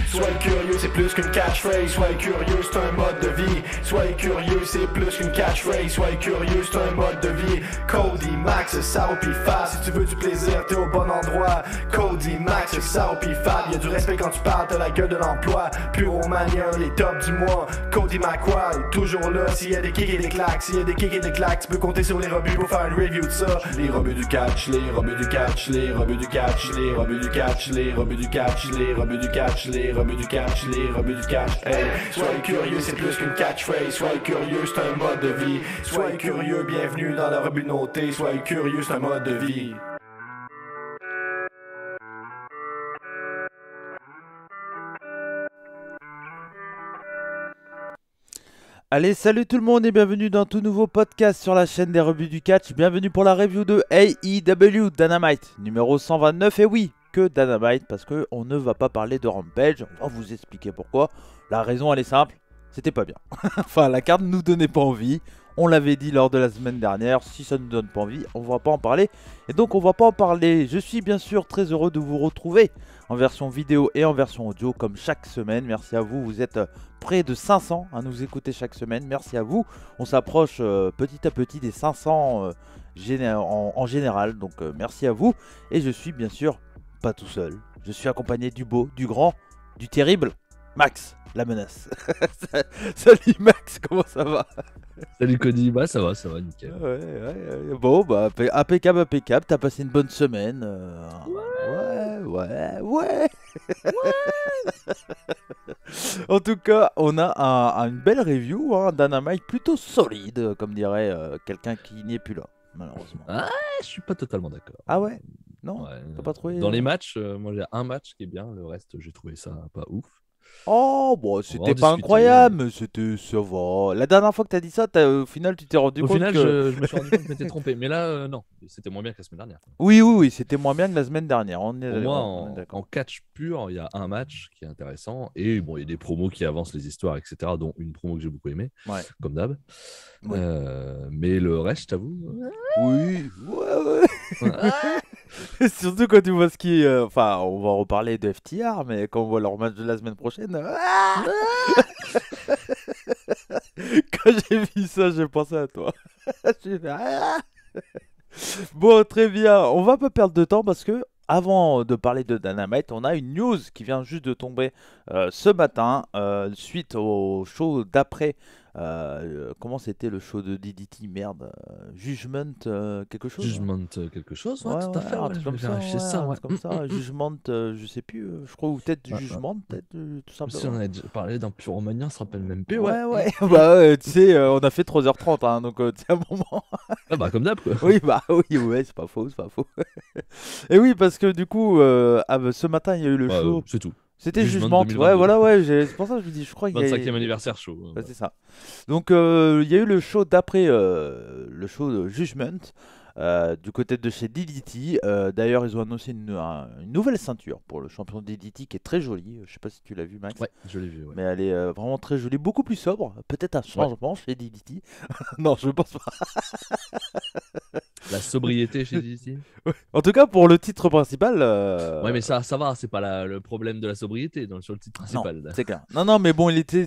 Soyez curieux, c'est plus qu'une catchphrase. Soyez curieux, c'est un mode de vie. Soyez curieux, c'est plus qu'une catchphrase. Soyez curieux, c'est un mode de vie. Cody, Max, Sao pis Fab. Si tu veux du plaisir, t'es au bon endroit. Cody, Max, Sao pis Fab. Y'a du respect quand tu parles, t'as la gueule de l'emploi. Pyromania, les tops du mois. Cody McQuarrie, toujours là. S'il y a des kicks et des claques, s'il y a des kicks et des claques, tu peux compter sur les rebuts pour faire une review de ça. Les rebuts du catch, les rebuts du catch, les rebuts du catch, les rebuts du catch, les rebuts du catch, les rebuts du catch, les rebuts du catch, les rebuts du catch. Hey, soyez curieux, c'est plus qu'une catchphrase. Soyez curieux, c'est un mode de vie. Soyez curieux, bienvenue dans la rebut notée. Soyez curieux, c'est un mode de vie. Allez, salut tout le monde et bienvenue dans tout nouveau podcast sur la chaîne des rebuts du catch. Bienvenue pour la review de AEW Dynamite numéro 129. Et oui, que Dynamite parce qu'on ne va pas parler de Rampage. On va vous expliquer pourquoi. La raison elle est simple, c'était pas bien. Enfin, la carte nous donnait pas envie. On l'avait dit lors de la semaine dernière, si ça ne nous donne pas envie, on va pas en parler. Et donc on va pas en parler. Je suis bien sûr très heureux de vous retrouver en version vidéo et en version audio comme chaque semaine. Merci à vous, vous êtes près de 500 à nous écouter chaque semaine. Merci à vous, on s'approche petit à petit des 500 en général. Donc merci à vous. Et je suis bien sûr pas tout seul. Je suis accompagné du beau, du grand, du terrible, Max, la menace. Salut Max, comment ça va? Salut Cody, bah ça va, nickel. Ouais. Bon, bah impeccable. T'as passé une bonne semaine. Ouais. En tout cas, on a une belle review, Dynamite plutôt solide, comme dirait quelqu'un qui n'y est plus là, malheureusement. Ah, je suis pas totalement d'accord. Ah ouais? Non, Ouais, t'as pas trouvé? Dans les matchs, moi j'ai un match qui est bien, le reste j'ai trouvé ça pas ouf. Oh, bon, c'était pas discuter. incroyable, mais ça va. La dernière fois que t'as dit ça, au final, tu t'es rendu compte final, que... je me suis rendu compte que je m'étais trompé, mais là, non, c'était moins bien que la semaine dernière. Oui, c'était moins bien que la semaine dernière. Pour moi, en catch pur, il y a un match qui est intéressant, et bon, il y a des promos qui avancent les histoires, etc., dont une promo que j'ai beaucoup aimée, comme d'hab. Ouais. Mais le reste, je t'avoue... Oui, ouais. Surtout quand tu vois ce qui est... Enfin, on va reparler de FTR, mais quand on voit leur match de la semaine prochaine... Quand j'ai vu ça, j'ai pensé à toi. J'ai fait... Bon, très bien. On va pas perdre de temps parce que avant de parler de Dynamite, on a une news qui vient juste de tomber ce matin suite au show d'après. Comment c'était le show de DDT? Merde, Judgment quelque chose. Judgment quelque chose, ouais, tout à fait. Un truc comme ça, comme ça. Judgment, je sais plus, je crois, ou peut-être Jugement, peut-être tout simplement. Si on a déjà parlé d'un Pyromania, on se rappelle même plus, ouais. Bah, tu sais, on a fait 3h30, donc c'est un moment. Ah bah, comme d'hab, quoi. Oui, c'est pas faux. Et oui, parce que du coup, ce matin, il y a eu le show. C'est tout. C'était Judgment, ouais, c'est pour ça que je dis, je crois qu'il y a... 25e anniversaire show. Ouais, c'est ça. Donc, il y a eu le show d'après le show de Judgment du côté de chez DDT. D'ailleurs, ils ont annoncé une nouvelle ceinture pour le champion DDT qui est très jolie. Je sais pas si tu l'as vu, Max. Ouais, je l'ai vu. Ouais. Mais elle est vraiment très jolie, beaucoup plus sobre. Peut-être un changement chez DDT. Non, je pense pas. La sobriété chez DDT. En tout cas, pour le titre principal. Ouais, mais ça va, c'est pas le problème de la sobriété sur le titre principal. Non, c'est clair. Non, mais bon, il était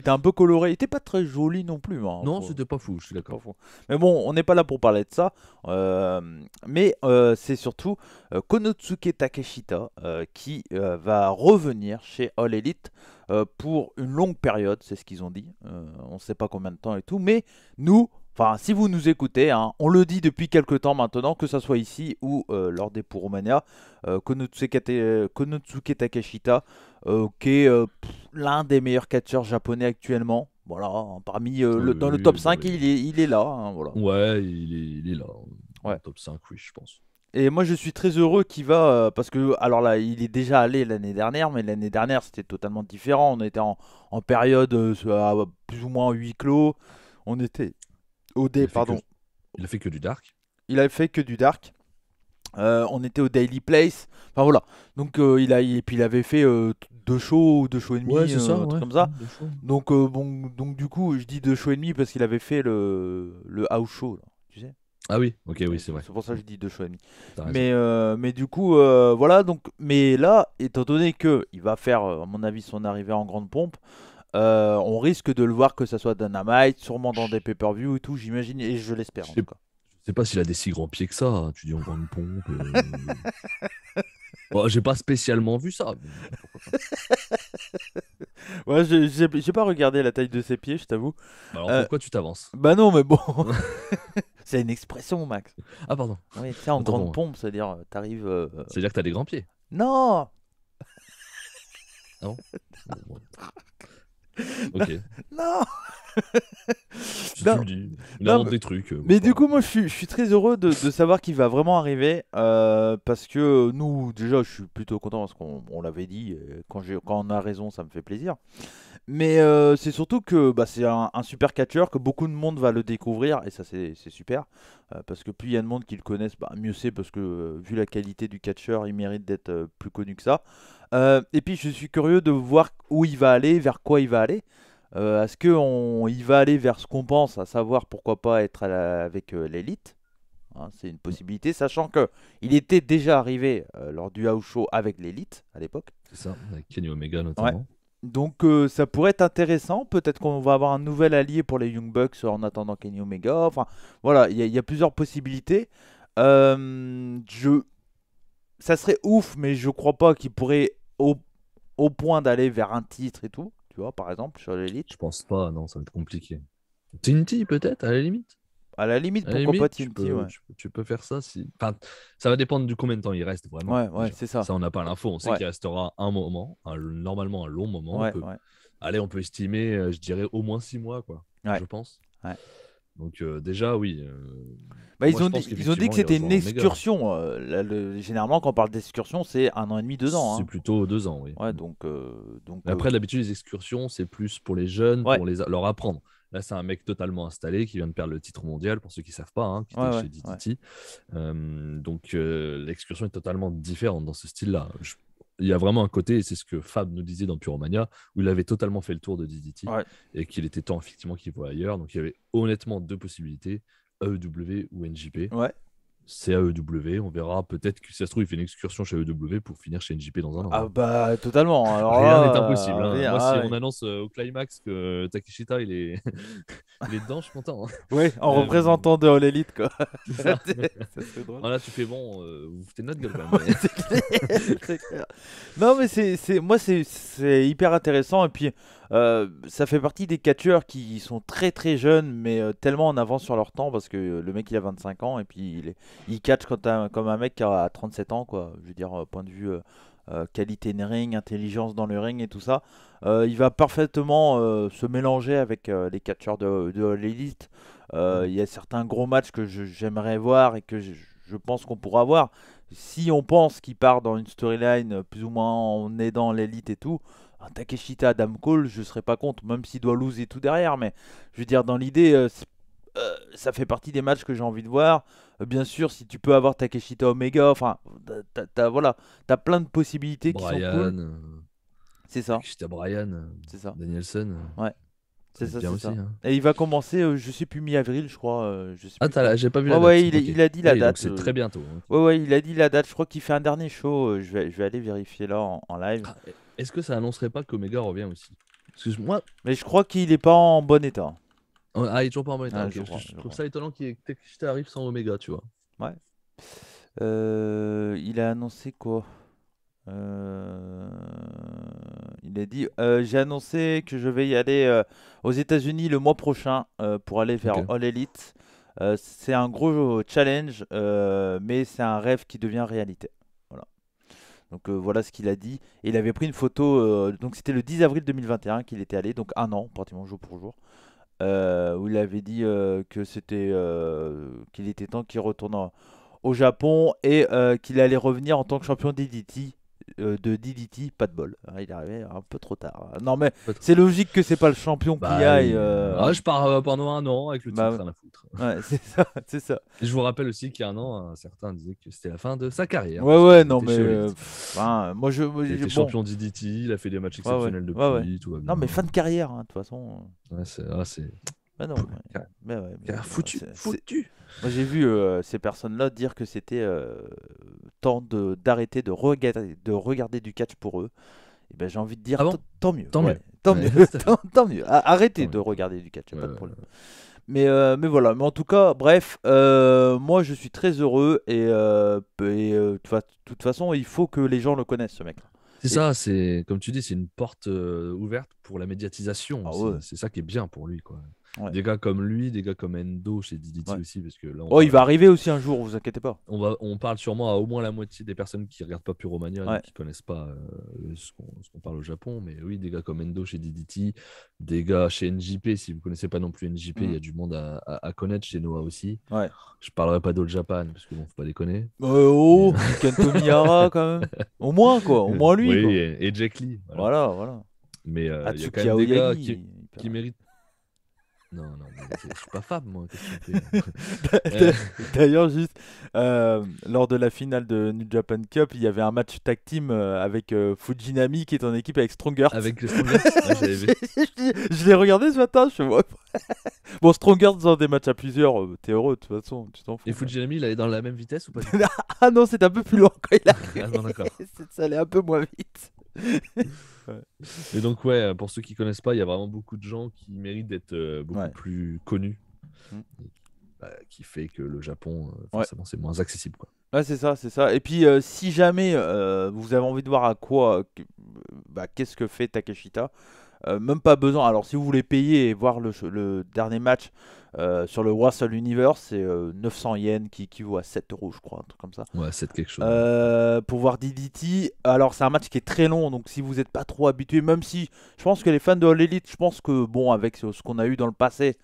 un peu coloré. Il était pas très joli non plus. Non, c'était pas fou, je suis d'accord. Mais bon, on n'est pas là pour parler de ça. Mais c'est surtout Konosuke Takeshita qui va revenir chez All Elite pour une longue période, c'est ce qu'ils ont dit. On ne sait pas combien de temps et tout, mais nous, enfin, si vous nous écoutez, on le dit depuis quelques temps maintenant, que ce soit ici ou lors des Pyromania, Konosuke Takeshita, qui est l'un des meilleurs catcheurs japonais actuellement. Voilà, parmi dans le top 5, il est là. Voilà. Ouais, il est là. Ouais. Top 5, oui, je pense. Et moi, je suis très heureux qu'il va, parce que, alors là, il est déjà allé l'année dernière, mais l'année dernière, c'était totalement différent. On était en période à plus ou moins huis clos. On était au Il a fait que du dark. Il a fait que du dark. On était au Daily Place. Enfin voilà. Donc il avait fait 2 shows ou 2 shows et demi, Ouais, c'est ça, un truc ouais. comme ça. Deux fois. Donc, bon, donc du coup, je dis 2 shows et demi parce qu'il avait fait le house show, là, tu sais. Ah oui, ok, oui, Et c'est vrai. c'est pour ça que je dis 2 shows et demi. T'as raison. Mais du coup, voilà. Donc, mais là, étant donné que il va faire, à mon avis, son arrivée en grande pompe, on risque de le voir que ça soit Dynamite, sûrement dans des pay-per-view et tout, j'imagine, et je l'espère Je en sais tout cas. je sais pas s'il a des si grands pieds que ça, hein. Tu dis en grande pompe. Bon, j'ai pas spécialement vu ça. Mais pourquoi pas. Ouais, j'ai pas regardé la taille de ses pieds, je t'avoue. Bah alors Euh, pourquoi tu t'avances? Bah non, mais bon, c'est une expression, Max. Ah, pardon. Oui, tu sais, en Autant pour grande moi. pompe, c'est-à-dire, t'arrives. C'est-à-dire que t'as des grands pieds. Non! Ah bon? Bon, ok. Non! Si tu Non, le dis. Il non, invente des trucs. Bon, mais c'est pas du coup, grave. moi, je suis très heureux de savoir qu'il va vraiment arriver parce que nous, déjà, je suis plutôt content parce qu'on l'avait dit. Quand on a raison, ça me fait plaisir. Mais c'est surtout que bah, c'est un super catcheur que beaucoup de monde va le découvrir et ça, c'est super. Parce que plus il y a de monde qui le connaissent, bah, mieux c'est parce que vu la qualité du catcheur, il mérite d'être plus connu que ça. Et puis, je suis curieux de voir où il va aller, vers quoi il va aller. Est-ce qu'il va aller vers ce qu'on pense, à savoir pourquoi pas être avec l'élite. Hein, c'est une possibilité, sachant que il était déjà arrivé lors du house show avec l'élite à l'époque. C'est ça, avec Kenny Omega Ouais. notamment. Donc ça pourrait être intéressant. Peut-être qu'on va avoir un nouvel allié pour les Young Bucks en attendant Kenny Omega. Enfin, voilà, il y a plusieurs possibilités. Je Ça serait ouf, mais je crois pas qu'il pourrait au point d'aller vers un titre et tout. Tu vois, par exemple, sur l'élite. Je pense pas, non, ça va être compliqué. TNT peut-être, à la limite. À la limite, À la pourquoi pas limite, TNT, ouais. tu peux faire ça si. Enfin, ça va dépendre du combien de temps il reste vraiment. Ouais, ouais, Déjà. c'est ça. Ça, on n'a pas l'info. On sait Ouais, qu'il restera un moment, normalement un long moment. ouais, ouais. Allez, on peut estimer, je dirais, au moins 6 mois, quoi. Ouais, Je pense. ouais. Donc, déjà, oui. Bah, Moi, je pense ils ont dit que qu'effectivement, il c'était une rejoindra Omega. excursion. Généralement, quand on parle d'excursion, c'est 1 an et demi, 2 ans. C'est Hein. plutôt 2 ans, oui. Ouais, donc Mais après, d'habitude, les excursions, c'est plus pour les jeunes, ouais, pour leur apprendre. Là, c'est un mec totalement installé qui vient de perdre le titre mondial, pour ceux qui ne savent pas, hein, qui ouais, était ouais, chez ouais. DDT. Donc, l'excursion est totalement différente dans ce style-là. Il y a vraiment un côté, et c'est ce que Fab nous disait dans Puromania, où il avait totalement fait le tour de DDT Ouais, et qu'il était temps, effectivement, qu'il voit ailleurs. Donc, il y avait honnêtement 2 possibilités, AEW ou NJP. ouais. C'est AEW, on verra. Peut-être que si ça se trouve, il fait une excursion chez AEW pour finir chez NJP dans un an, Ah hein. bah totalement. Alors Rien n'est là, impossible, hein. rien. Moi, si Ah, on ouais. annonce au climax que Takeshita il est, il est dedans, je suis content, hein. Ouais, en Euh, représentant de All Elite quoi. C'est ça. Ça serait drôle. Voilà, tu fais bon, vous vous foutez de notre gueule quand Ouais, même. c'est clair, c'est clair. Non, mais moi, c'est hyper intéressant. Et puis, ça fait partie des catcheurs qui sont très très jeunes, mais tellement en avance sur leur temps parce que le mec il a 25 ans et puis il catch comme un mec qui a 37 ans, quoi. Je veux dire, point de vue qualité de ring, intelligence dans le ring et tout ça. Il va parfaitement se mélanger avec les catcheurs de l'élite. Il y a certains gros matchs que j'aimerais voir et que je pense qu'on pourra voir. Si on pense qu'il part dans une storyline plus ou moins en aidant l'élite et tout, un Takeshita Adam Cole, je serais pas contre, même s'il doit lose et tout derrière. Mais je veux dire, dans l'idée, ça fait partie des matchs que j'ai envie de voir. Bien sûr, si tu peux avoir Takeshita Omega, enfin, voilà, t'as plein de possibilités qui sont cool. Brian, C'est ça, Takeshita Brian, c'est ça. Danielson, Ouais, ça c'est va être ça, bien c'est aussi, ça. hein. Et il va commencer, je sais plus mi-avril, je crois. Je sais Ah, plus quand. j'ai pas vu Ouais, la date. ouais, Ok. il a dit la Oui, donc date. c'est très bientôt, hein. Ouais, ouais, il a dit la date. Je crois qu'il fait un dernier show. Je vais aller vérifier là en live. Ah, est-ce que ça annoncerait pas qu'Omega revient aussi? Parce que moi, Mais je crois qu'il est pas en bon état. il est toujours pas en bon état. Ah, Ok, je parce que crois, je je trouve crois. ça étonnant que Takeshita arrive sans Omega, tu vois. Ouais. Il a annoncé quoi? Euh, Il a dit j'ai annoncé que je vais y aller aux États-Unis le mois prochain pour aller vers Ok. All Elite. C'est un gros challenge, mais c'est un rêve qui devient réalité. Voilà. Donc voilà ce qu'il a dit. Et il avait pris une photo, donc c'était le 10 avril 2021 qu'il était allé, donc un an, pratiquement jour pour jour, où il avait dit que qu'il était temps qu'il retourne au Japon et qu'il allait revenir en tant que champion DDT. de DDT, pas de bol. Il est arrivé un peu trop tard. Non, mais Pas trop. c'est logique que c'est pas le champion qui Bah, aille. je pars pendant un an avec le titre, Bah, rien à foutre. ouais, c'est ça, c'est ça. Et je vous rappelle aussi qu'il y a un an, certains disaient que c'était la fin de sa carrière. Ouais, parce ouais, qu'il non, était mais chez All Elite. moi, Il était bon, champion DDT, il a fait des matchs ouais, ouais, exceptionnels ouais, ouais. depuis, tout va bien. Non, mais fin de carrière, hein, de toute façon. Ouais, c'est Bah non, Car- mais ouais, mais car foutu, c'est- foutu. Moi, j'ai vu ces personnes-là dire que c'était temps d'arrêter de regarder du catch pour eux. Et ben, j'ai envie de dire Ah bon tant mieux. Tant ouais, mieux. tant Ouais, mieux. tout à fait. Tant mieux. Arrêtez Tant de mieux. regarder du catch, y a pas de Ouais, problème. Mais voilà. Mais en tout cas, bref, moi, je suis très heureux de toute façon, il faut que les gens le connaissent, ce mec-là. C'est Et- ça, c'est comme tu dis, c'est une porte ouverte pour la médiatisation. Ah ouais. C'est ça qui est bien pour lui, quoi. Ouais. Des gars comme lui, des gars comme Endo chez DDT Ouais. aussi, parce que là, Oh, il va arriver aussi un jour, vous inquiétez pas. on parle sûrement à au moins la moitié des personnes qui regardent pas Puromania, Ouais. qui connaissent pas ce qu'on parle au Japon. Mais oui, des gars comme Endo chez DDT, des gars chez NJP. Si vous connaissez pas non plus NJP, il y a du monde à connaître chez Noah aussi. Ouais. Je parlerai pas d'All Japan parce que bon, faut pas déconner. Kento Miyara quand même. Au moins quoi, au moins lui. Oui, quoi. et Jack Lee. Voilà. Voilà. Mais il y a Atsuki quand même des gars Aoyagi. qui méritent. Non, mais je suis pas Fab, moi. Qu'est-ce que tu fais D'ailleurs, juste lors de la finale de New Japan Cup, il y avait un match tag team avec Fujinami qui est en équipe avec Strongers. Avec les Strongers, ouais, j'avais vu. Je l'ai regardé ce matin, je vois. Bon, Strongers dans des matchs à plusieurs, t'es heureux de toute façon, tu t'en fous. Et Fujinami, il allait dans la même vitesse ou pas? Ah non, c'est un peu plus long quand il Ah arrive. bon, d'accord. Ça allait un peu moins vite. Et donc, ouais, pour ceux qui connaissent pas, il y a vraiment beaucoup de gens qui méritent d'être beaucoup Ouais. plus connus. Mm. Qui fait que le Japon, Ouais. forcément, c'est moins accessible, quoi. Ouais, c'est ça, c'est ça. Et puis, si jamais vous avez envie de voir qu'est-ce que fait Takeshita, même pas besoin. Alors, si vous voulez payer et voir le dernier match sur le Wrestle Universe, c'est 900 yens qui équivaut à 7 euros, je crois, un truc comme ça. Ouais, c'est quelque chose. Pour voir DDT, alors c'est un match qui est très long, donc si vous n'êtes pas trop habitué, même si je pense que les fans de All Elite, je pense que bon, avec ce qu'on a eu dans le passé,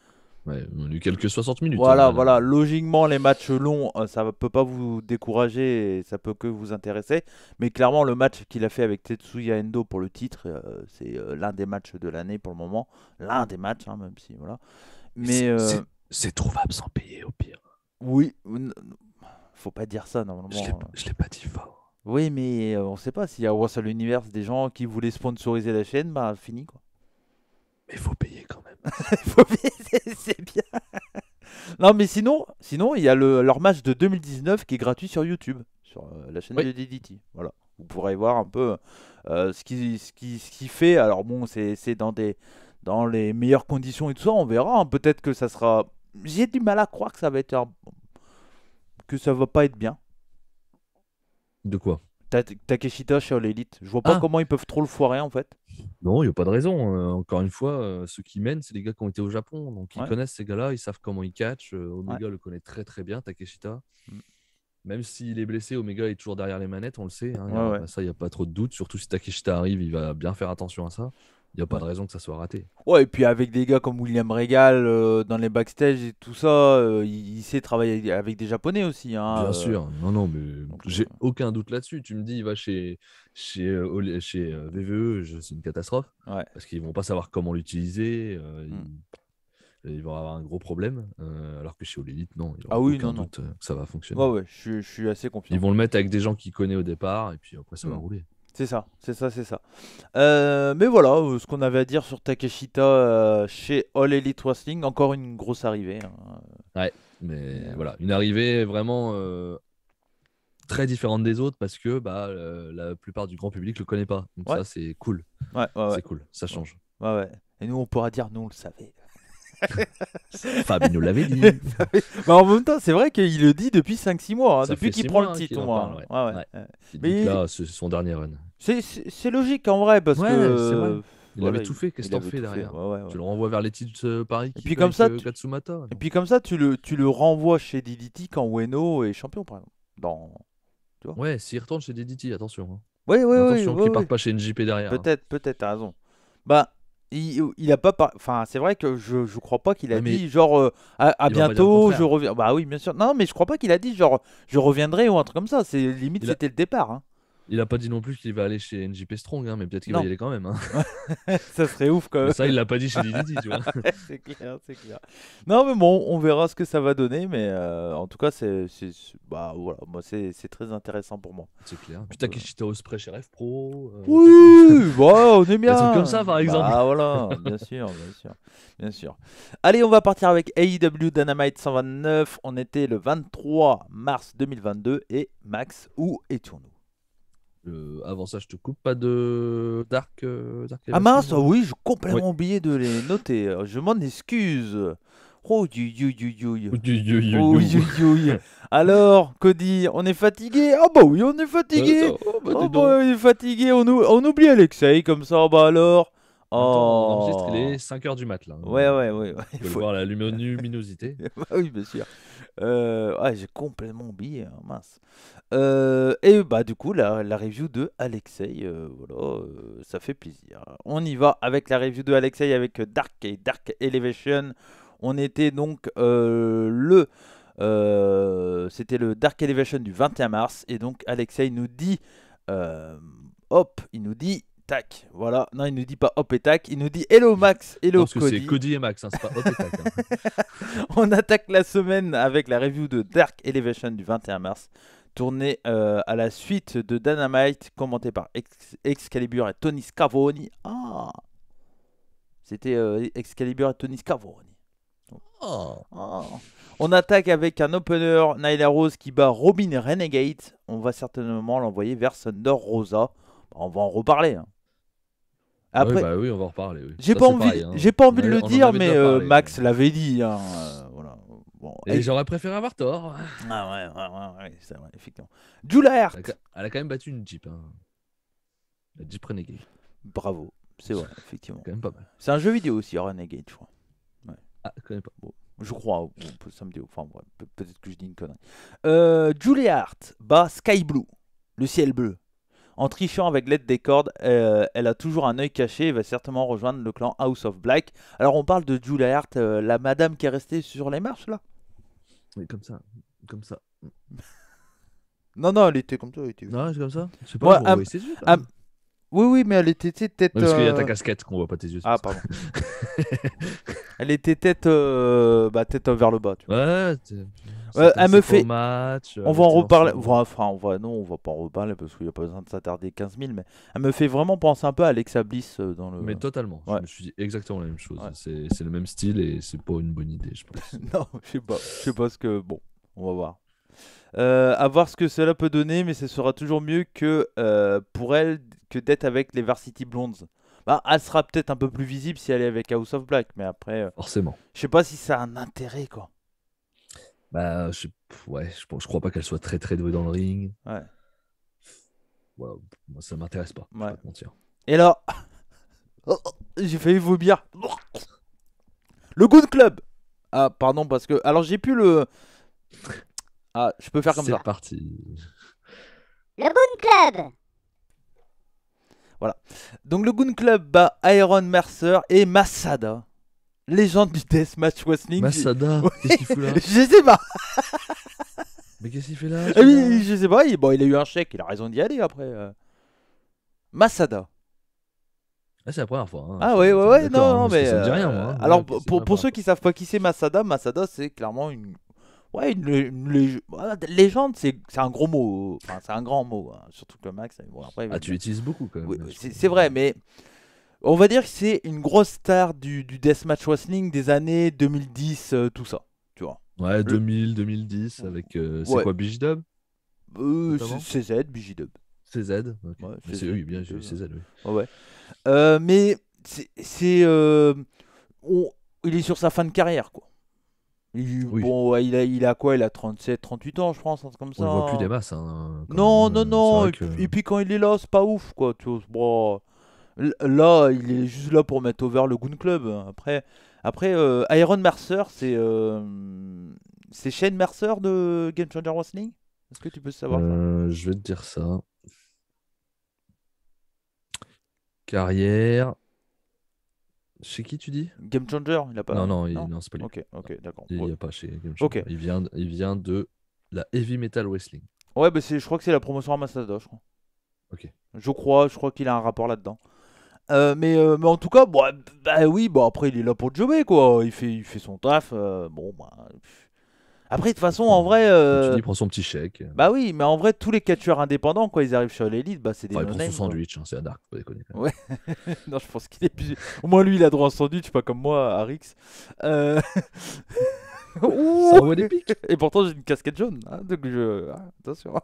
Ouais, on a eu quelques 60 minutes. voilà, logiquement les matchs longs, ça ne peut pas vous décourager, et ça peut que vous intéresser, mais clairement le match qu'il a fait avec Tetsuya Endo pour le titre, c'est l'un des matchs de l'année pour le moment, l'un des matchs, hein, même si voilà. Mais c'est trouvable sans payer, au pire. oui, faut pas dire ça normalement. Je l'ai pas dit fort. Oui, mais on sait pas s'il y a Wrestle Universe des gens qui voulaient sponsoriser la chaîne, bah fini quoi. Mais faut payer quand même. C'est bien. Non, mais sinon il y a leur match de 2019 qui est gratuit sur YouTube, sur la chaîne Oui. de DDT. Voilà, vous pourrez voir un peu ce qui fait. Alors bon, c'est dans les meilleures conditions et tout ça. On verra. Hein. Peut-être que ça sera. J'ai du mal à croire que ça va être que ça va pas être bien. De quoi? Takeshita chez All Elite. Je vois pas Ah. comment ils peuvent trop le foirer en fait. Non, il n'y a pas de raison. Encore une fois, ceux qui mènent, c'est les gars qui ont été au Japon. Donc, ils Ouais. connaissent ces gars-là, ils savent comment ils catchent. Omega le connaît très très bien, Takeshita. Mm. Même s'il est blessé, Omega est toujours derrière les manettes, on le sait. Hein, Ouais. Ça, il n'y a pas trop de doute. Surtout si Takeshita arrive, il va bien faire attention à ça. Il n'y a pas de raison que ça soit raté. Ouais, et puis avec des gars comme William Regal dans les backstage et tout ça, il sait travailler avec des Japonais aussi. Hein, Bien sûr. Non, mais donc, j'ai aucun doute là-dessus. Tu me dis, il va chez VVE, c'est une catastrophe. Ouais. Parce qu'ils vont pas savoir comment l'utiliser. Mm. Ils vont avoir un gros problème. Alors que chez All Elite, non. Il n'y Ah aura oui, aucun non. doute que ça va fonctionner. Ouais, je suis assez confiant. Ils vont le mettre avec des gens qu'il connaît au départ. Et puis après, ça va Mm. rouler. C'est ça. Mais voilà, ce qu'on avait à dire sur Takeshita chez All Elite Wrestling, encore une grosse arrivée. Hein. Mais voilà, une arrivée vraiment très différente des autres parce que la plupart du grand public le connaît pas. Donc Ouais. ça, c'est cool. Ouais. C'est cool, ça change. Ouais. Et nous, on pourra dire, nous, on le savait. Fab, il nous l'avait dit. Bah, en même temps, c'est vrai qu'il le dit depuis 5-6 mois, hein, Ça depuis fait qu'il 6 prend mois, le hein, titre. qu'il en Moi. parle, Ouais. Il Mais dit que là, c'est son dernier run. C'est logique en vrai, parce Ouais, que. c'est vrai. Il voilà, avait tout fait, qu'est-ce que il t'en avait fais tout derrière? fait, ouais. Tu le renvoies vers les titres pareil Et puis comme ça, Katsumata. Et puis comme ça, tu le renvoies chez DDT quand Ueno est champion, par exemple. Ouais, s'il retourne chez DDT, attention. Hein. Oui. Attention qu'il parte pas chez NJP derrière. Hein. Peut-être, t'as raison. Bah, il a pas. Enfin, c'est vrai que je crois pas qu'il a Ouais, mais dit genre à il va pas dire le bientôt, contraire. je reviens. Bah oui, bien sûr. Non, mais je crois pas qu'il a dit genre je reviendrai ou un truc comme ça. C'est limite Il a- c'était le départ. Hein. Il a pas dit non plus qu'il va aller chez NJP Strong, hein, mais peut-être qu'il va Non. y aller quand même. Hein. Ça serait ouf quand Mais même. ça, il l'a pas dit chez DDT, tu vois. C'est clair, c'est clair. Non, mais bon, on verra ce que ça va donner, mais en tout cas, bah voilà, moi c'est très intéressant pour moi. C'est clair. Puis Takeshita Ospreay chez Rev Pro. Oui, bon, on est bien. Des trucs comme ça, par exemple. Ah voilà, bien sûr, bien sûr, bien sûr. Allez, on va partir avec AEW Dynamite 129. On était le 23 mars 2022 et Max, où étions-nous? Avant ça, je te coupe pas de Dark. Ah mince, oui, j'ai complètement oublié de les noter. Je m'en excuse. Oh, oui. Alors, Cody, on est fatigué? Ah bah oui, on est fatigué. Oh bah, on est fatigué. On oublie Alexei comme ça. Bah alors. On enregistre, il est 5h du mat là. Ouais. Il faut voir la luminosité. Bah oui, bien sûr. Ouais, j'ai complètement oublié, hein, mince. Et bah du coup, la review de Alexei, voilà, ça fait plaisir. On y va avec la review de Alexei avec Dark et Dark Elevation. On était donc c'était le Dark Elevation du 21 mars. Et donc Alexei nous dit, hop, il nous dit, tac, voilà. Non, il nous dit pas hop et tac, il nous dit hello Max, hello Parce que Cody. c'est Cody et Max, hein, c'est pas hop et tac. Hein. On attaque la semaine avec la review de Dark Elevation du 21 mars. Tournée à la suite de Dynamite, commenté par Excalibur et Tony Schiavone. Ah, c'était Excalibur et Tony Schiavone. Oh. Ah. On attaque avec un opener, Nyla Rose qui bat Robin Renegade. On va certainement l'envoyer vers Thunder Rosa. On va en reparler. Hein. Après, oui, on va en reparler. Oui. J'ai Ça, pas c'est envie, pareil, hein. j'ai pas envie de On le en dire, avait mais déjà parlé, Max hein. l'avait dit. Hein, voilà. Bon, Et j'aurais préféré avoir tort. Ah ouais, c'est vrai, effectivement. Julia Hart. Elle a quand même battu une Jeep. Hein. La Jeep Renegade. Bravo, c'est vrai, effectivement. Quand même pas mal. C'est un jeu vidéo aussi, Renegade, je crois. Ah, quand même pas. Bon, je crois, ça me dit, enfin, ouais, peut-être que je dis une connerie. Julia Hart bat Sky Blue, le ciel bleu. En trichant avec l'aide des cordes, elle a toujours un œil caché et va certainement rejoindre le clan House of Black. Alors on parle de Julia Hart, la madame qui est restée sur les marches là? Oui, comme ça. Comme ça. Non, elle était comme ça. Non, c'est comme ça. Je sais pas, Ouais, je vois ses yeux. Quand même. Oui, mais elle était tête. Non, parce qu'il y a ta casquette qu'on voit pas tes yeux. Ah, pardon. Elle était tête vers le bas. Tu vois. Ouais, elle me fait. Match, On va en reparler. Enfin, on va pas en reparler parce qu'il n'y a pas besoin de s'attarder 15 000. Mais elle me fait vraiment penser un peu à Alexa Bliss dans le. Mais totalement. Ouais. Je me suis dit exactement la même chose. Ouais. C'est le même style et c'est pas une bonne idée, je pense. Non, je sais pas ce que. Bon, on va voir. À voir ce que cela peut donner, mais ce sera toujours mieux que pour elle que d'être avec les Varsity Blondes. Bah, elle sera peut-être un peu plus visible si elle est avec House of Black, mais après, Forcément. je sais pas si ça a un intérêt quoi. Bah, je crois pas qu'elle soit très très douée dans le ring. Ouais. Voilà, moi ça m'intéresse pas. Je vais pas te mentir. Et là, j'ai failli vomir. Le Good Club. Ah, pardon, parce que. Alors, j'ai pu le. Ah, je peux faire comme ça. C'est parti. Le Goon Club. Voilà. Donc, le Goon Club bat Iron Mercer et Masada. Légende du Deathmatch Wrestling. Masada, Oui. qu'est-ce qu'il fout là? Je sais pas. Mais qu'est-ce qu'il fait là? Oui, je sais pas. Il a eu un chèque. Il a raison d'y aller après. Masada. Ah, c'est la première fois. Hein. Ah ouais, non, parce que mais. ça me dit rien, moi. Hein. Alors, Ouais, pour ceux qui savent pas qui c'est Masada, c'est clairement une. Ouais, voilà, légende, c'est un gros mot. Enfin, c'est un grand mot. Hein. Surtout que le Max. Bon, après, Ah, tu l'utilises beaucoup quand même. oui, c'est vrai, mais on va dire que c'est une grosse star du Deathmatch Wrestling des années 2010, tout ça. Tu vois. Ouais, 2000, 2010, avec. C'est Ouais. quoi, BJ-Dub? C'est CZ, BJ-Dub. CZ. Ok. Ouais, Mais CZ, oui, bien, j'ai eu CZ. Oui. Ouais. Mais il est sur sa fin de carrière, quoi. Oui. Bon, ouais, il a quoi? Il a 37, 38 ans, je pense, un truc comme ça. On le voit plus des masses. Hein, Non. C'est vrai Et puis quand il est là, c'est pas ouf, quoi. Tu vois, bon, là, il est juste là pour mettre over le Goon Club. Après Iron Mercer, c'est Shane Mercer de Game Changer Wrestling? Est-ce que tu peux savoir ça? Je vais te dire ça. Carrière. Chez qui tu dis? Game Changer, il a pas. Non, c'est pas lui. Ok, d'accord. Il Ouais. n'y a pas chez Game Ok. Changer. Il vient de la Heavy Metal Wrestling. Ouais, bah je crois que c'est la promotion à Masada, je crois. Ok. Je crois qu'il a un rapport là-dedans. Mais en tout cas, bon, bah oui, bon après il est là pour jobber quoi. Il fait son taf. Bon, bah, après de toute façon, en vrai, Comme tu dis, il prend son petit chèque. bah oui, mais en vrai, tous les catcheurs indépendants, quand ils arrivent sur l'élite, bah c'est des Enfin, il prend son no-name, quoi. sandwich, hein, c'est à Dark, faut déconner. Ouais. Non, je pense qu'il est plus. Au moins lui, il a droit à un sandwich, pas comme moi, Arix. Euh... Ouh. Ça envoie des pics. Et pourtant, j'ai une casquette jaune, hein, donc attention.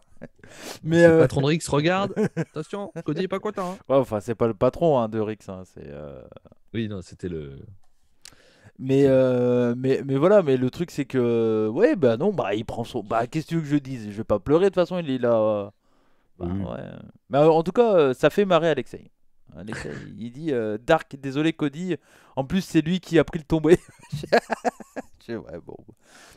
Mais C'est le patron de Rix, regarde. Attention, Cody est pas content. Hein. ouais, enfin, c'est pas le patron hein, de Rix, hein, c'est. Oui, non, c'était le. Mais voilà, mais le truc c'est que ouais bah non bah il prend son bah qu'est-ce que tu veux que je dise? Je vais pas pleurer de toute façon, il est là. Bah Oui. ouais. Mais en tout cas ça fait marrer Alexei. Alexei il dit Dark, désolé Cody. En plus c'est lui qui a pris le tombé. Ouais bon.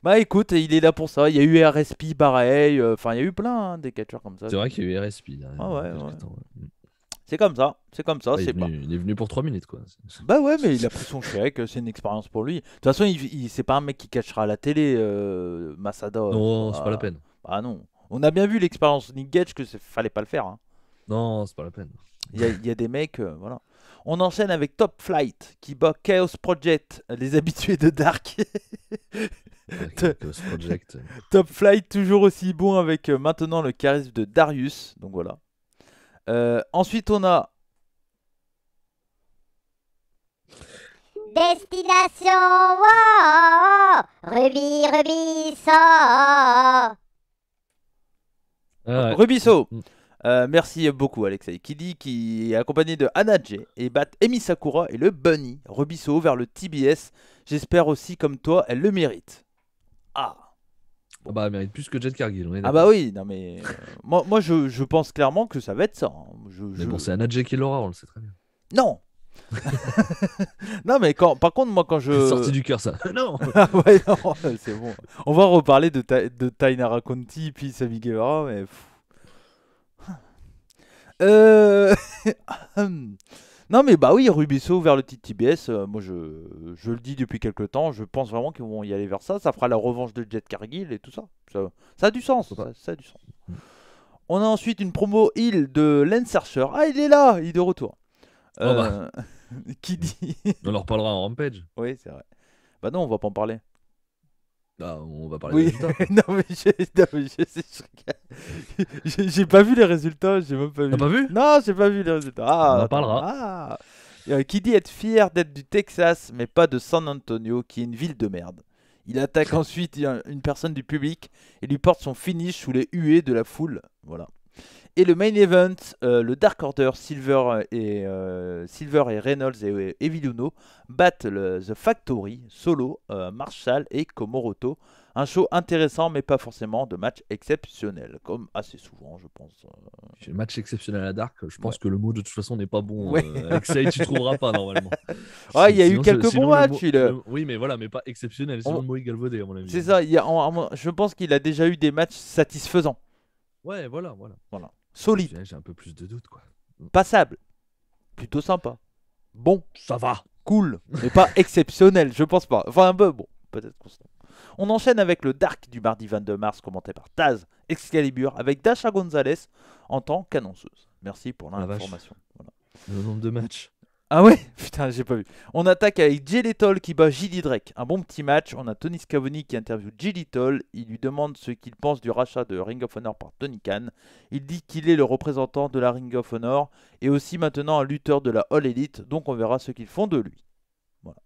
Bah écoute, il est là pour ça. Il y a eu RSP pareil. Enfin il y a eu plein hein, des catcheurs comme ça. C'est vrai qu'il y a eu RSP derrière. Ah ouais, quelques ouais. temps, ouais. C'est comme ça. C'est comme ça. Ouais, C'est pas. il est venu pour 3 minutes, quoi. Bah ouais, mais il a pris son chèque, c'est une expérience pour lui. De toute façon, c'est pas un mec qui cachera à la télé, Masada. Non, c'est pas la peine. Ah non. On a bien vu l'expérience Nick Gage que fallait pas le faire. Hein. Non, c'est pas la peine. Il y a des mecs, voilà. On enchaîne avec Top Flight qui bat Chaos Project, les habitués de Dark. Chaos Project. Top Flight toujours aussi bon avec maintenant le charisme de Darius. Donc voilà. Ensuite, on a Destination wow, Ruby, Ruby, ça. Ah ouais. Rubiso. Mm. Merci beaucoup Alexei. Qui est accompagné de Hanaje et bat Emi Sakura et le Bunny. Rubiso vers le TBS. J'espère aussi comme toi, elle le mérite. Ah. Ah bah, elle mérite plus que Jet Cargill. On est Ah d'accord. bah oui, non mais moi je pense clairement que ça va être ça. Hein. Mais bon, c'est Anna J qui l'aura, on le sait très bien. Non. Non mais par contre moi quand je C'est sorti du cœur ça. Non. Ah ouais non, c'est bon. On va reparler de Tainara Conti puis Sami Guevara mais Euh... non mais bah oui, Rubiso vers le titre TBS, moi je le dis depuis quelques temps, je pense vraiment qu'ils vont y aller vers ça, ça fera la revanche de Jet Cargill et tout ça. Ça a du sens, ça a du sens. On a ensuite une promo heal de Lance Archer. Ah il est là, il est de retour. Oh bah. Qui dit On en reparlera en Rampage. Oui c'est vrai. Bah non on va pas en parler. Bah, on va parler Oui, des résultats. j'ai pas vu les résultats, j'ai même pas vu. T'as pas vu? Non, j'ai pas vu les résultats. Ah, On en attends. parlera. Qui dit être fier d'être du Texas, mais pas de San Antonio, qui est une ville de merde. Il attaque ensuite une personne du public et lui porte son finish sous les huées de la foule. Voilà. Et le main event, le Dark Order, Silver et Reynolds et Evil Uno battent The Factory, Solo, Marshall et Komoroto. Un show intéressant, mais pas forcément de match exceptionnel, comme assez souvent, je pense. Match exceptionnel à Dark. Je pense Ouais. que le mot de toute façon n'est pas bon. Ouais. Alexei, tu trouveras pas normalement. Ah, il y a eu Sinon, quelques sinon, bons matchs. Oui, mais voilà, mais pas exceptionnel. Sinon, le mot est galvaudé à mon avis. C'est ça, je pense qu'il a déjà eu des matchs satisfaisants. Ouais, voilà. Solides, J'ai un peu plus de doutes, quoi. passables, plutôt sympa. Bon, Ça va. cool, mais pas exceptionnel, je pense pas. Enfin, un peu, bon, peut-être constant. On enchaîne avec le Dark du mardi 22 mars, commenté par Taz Excalibur, avec Dasha Gonzalez en tant qu'annonceuse. Merci pour La vache. l'information. Voilà. Le nombre de matchs. Ah ouais? Putain, j'ai pas vu. On attaque avec Jay Lethal qui bat JD Drake. Un bon petit match. On a Tony Schiavone qui interviewe Jay Lethal. Il lui demande ce qu'il pense du rachat de Ring of Honor par Tony Khan. Il dit qu'il est le représentant de la Ring of Honor et aussi maintenant un lutteur de la All Elite. Donc on verra ce qu'ils font de lui. Voilà.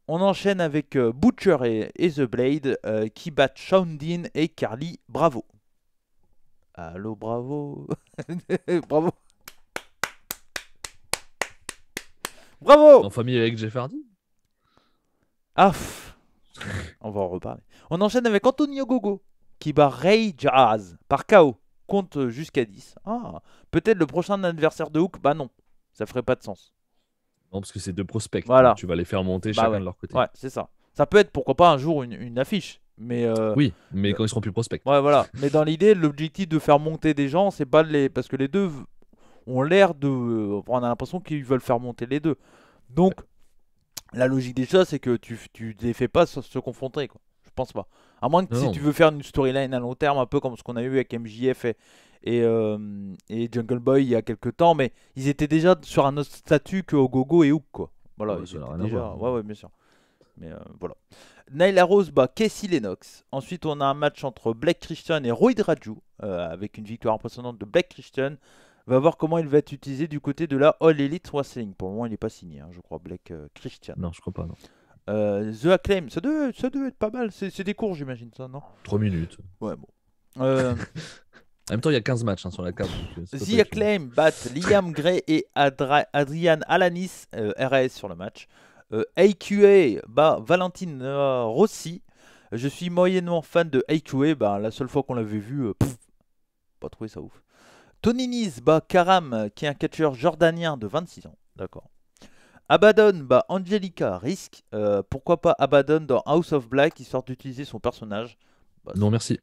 On enchaîne avec Butcher et The Blade qui battent Shawn Dean et Carly Bravo. Allô, bravo. Bravo. Bravo. En famille avec Jeff Hardy. Ah, on va en reparler. On enchaîne avec Antonio Gogo qui bat Ray Jazz par KO. Compte jusqu'à 10. Ah, peut-être le prochain adversaire de Hook. Bah non, ça ferait pas de sens. Non, parce que c'est deux prospects. Voilà. Donc tu vas les faire monter Bah chacun ouais. de leur côté. Ouais, c'est ça. Ça peut être pourquoi pas un jour une affiche. Mais Oui, mais quand ils seront plus prospects. ouais, voilà. Mais dans l'idée, l'objectif de faire monter des gens, c'est pas de les. Parce que les deux ont l'air de. On a l'impression qu'ils veulent faire monter les deux. Donc, la logique des choses, c'est que tu les fais pas se confronter, quoi. Je pense pas. À moins que Non, si non. tu veux faire une storyline à long terme, un peu comme ce qu'on a eu avec MJF et Jungle Boy il y a quelques temps, mais ils étaient déjà sur un autre statut que Ogogo et Hook, quoi. Voilà, Ouais, ils ça n'a étaient rien à déjà. voir. Ouais, ouais, bien sûr. Mais voilà. Nyla Rose bat Casey Lennox. Ensuite, on a un match entre Black Christian et Roy Raju, avec une victoire impressionnante de Black Christian. On va voir comment il va être utilisé du côté de la All Elite Wrestling. Pour le moment, il n'est pas signé, hein, je crois, Black Christian. Non, je crois pas, non. The Acclaim, ça devait être pas mal. C'est des cours, j'imagine, ça, non? 3 minutes. Ouais, bon. Euh, En même temps, il y a 15 matchs sur la carte. Donc, ça peut The être long. Acclaim battent Liam Gray et Adrian Alanis, RAS sur le match. AQA bat Valentine Rossi. Je suis moyennement fan de AQA. Bah, la seule fois qu'on l'avait vu, pas trouvé ça ouf. Tony Nese bat Karam, qui est un catcheur jordanien de 26 ans. D'accord. Abaddon bat Angelica Risk. Pourquoi pas Abaddon dans House of Black, histoire d'utiliser son personnage. Bah, Non, merci.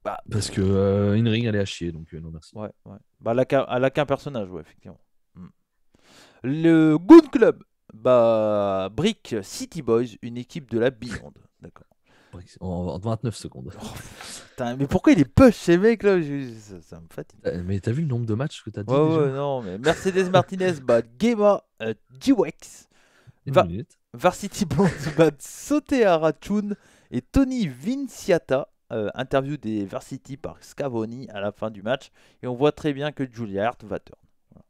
Bah, Parce que in-ring, elle est à chier, donc non, merci. ouais, ouais. Bah, elle a qu'un personnage, ouais, effectivement. Le Good Club bah Brick City Boys, une équipe de la Beyond. D'accord. En 29 secondes. Putain, mais pourquoi il est push ces mecs là? Ça me fatigue. Mais t'as vu le nombre de matchs que t'as dit Ouais, déjà ouais, non, mais Mercedes Martinez bat Gema G-Wex. Une Va- minute. Varsity Blondes bat Sotea Rachun et Tony Vinciata. Interview des Varsity par Scavoni à la fin du match. Et on voit très bien que Julia Hart va turn. Voilà.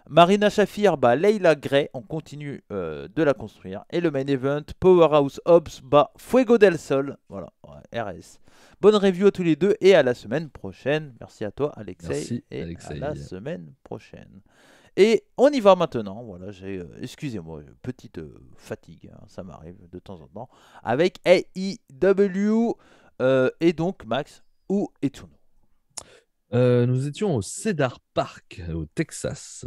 Marina Shafir bat Leila Gray. On continue de la construire. Et le main event, Powerhouse Hobbs bat Fuego del Sol. Voilà, ouais, RS. Bonne review à tous les deux et à la semaine prochaine. Merci à toi, Alexei. Merci, et Alexei. à la semaine prochaine. Et on y va maintenant. Voilà, excusez-moi, petite fatigue, hein, ça m'arrive de temps en temps. Avec AEW. Et donc, Max, où es-tu? Nous étions au Cedar Park, au Texas,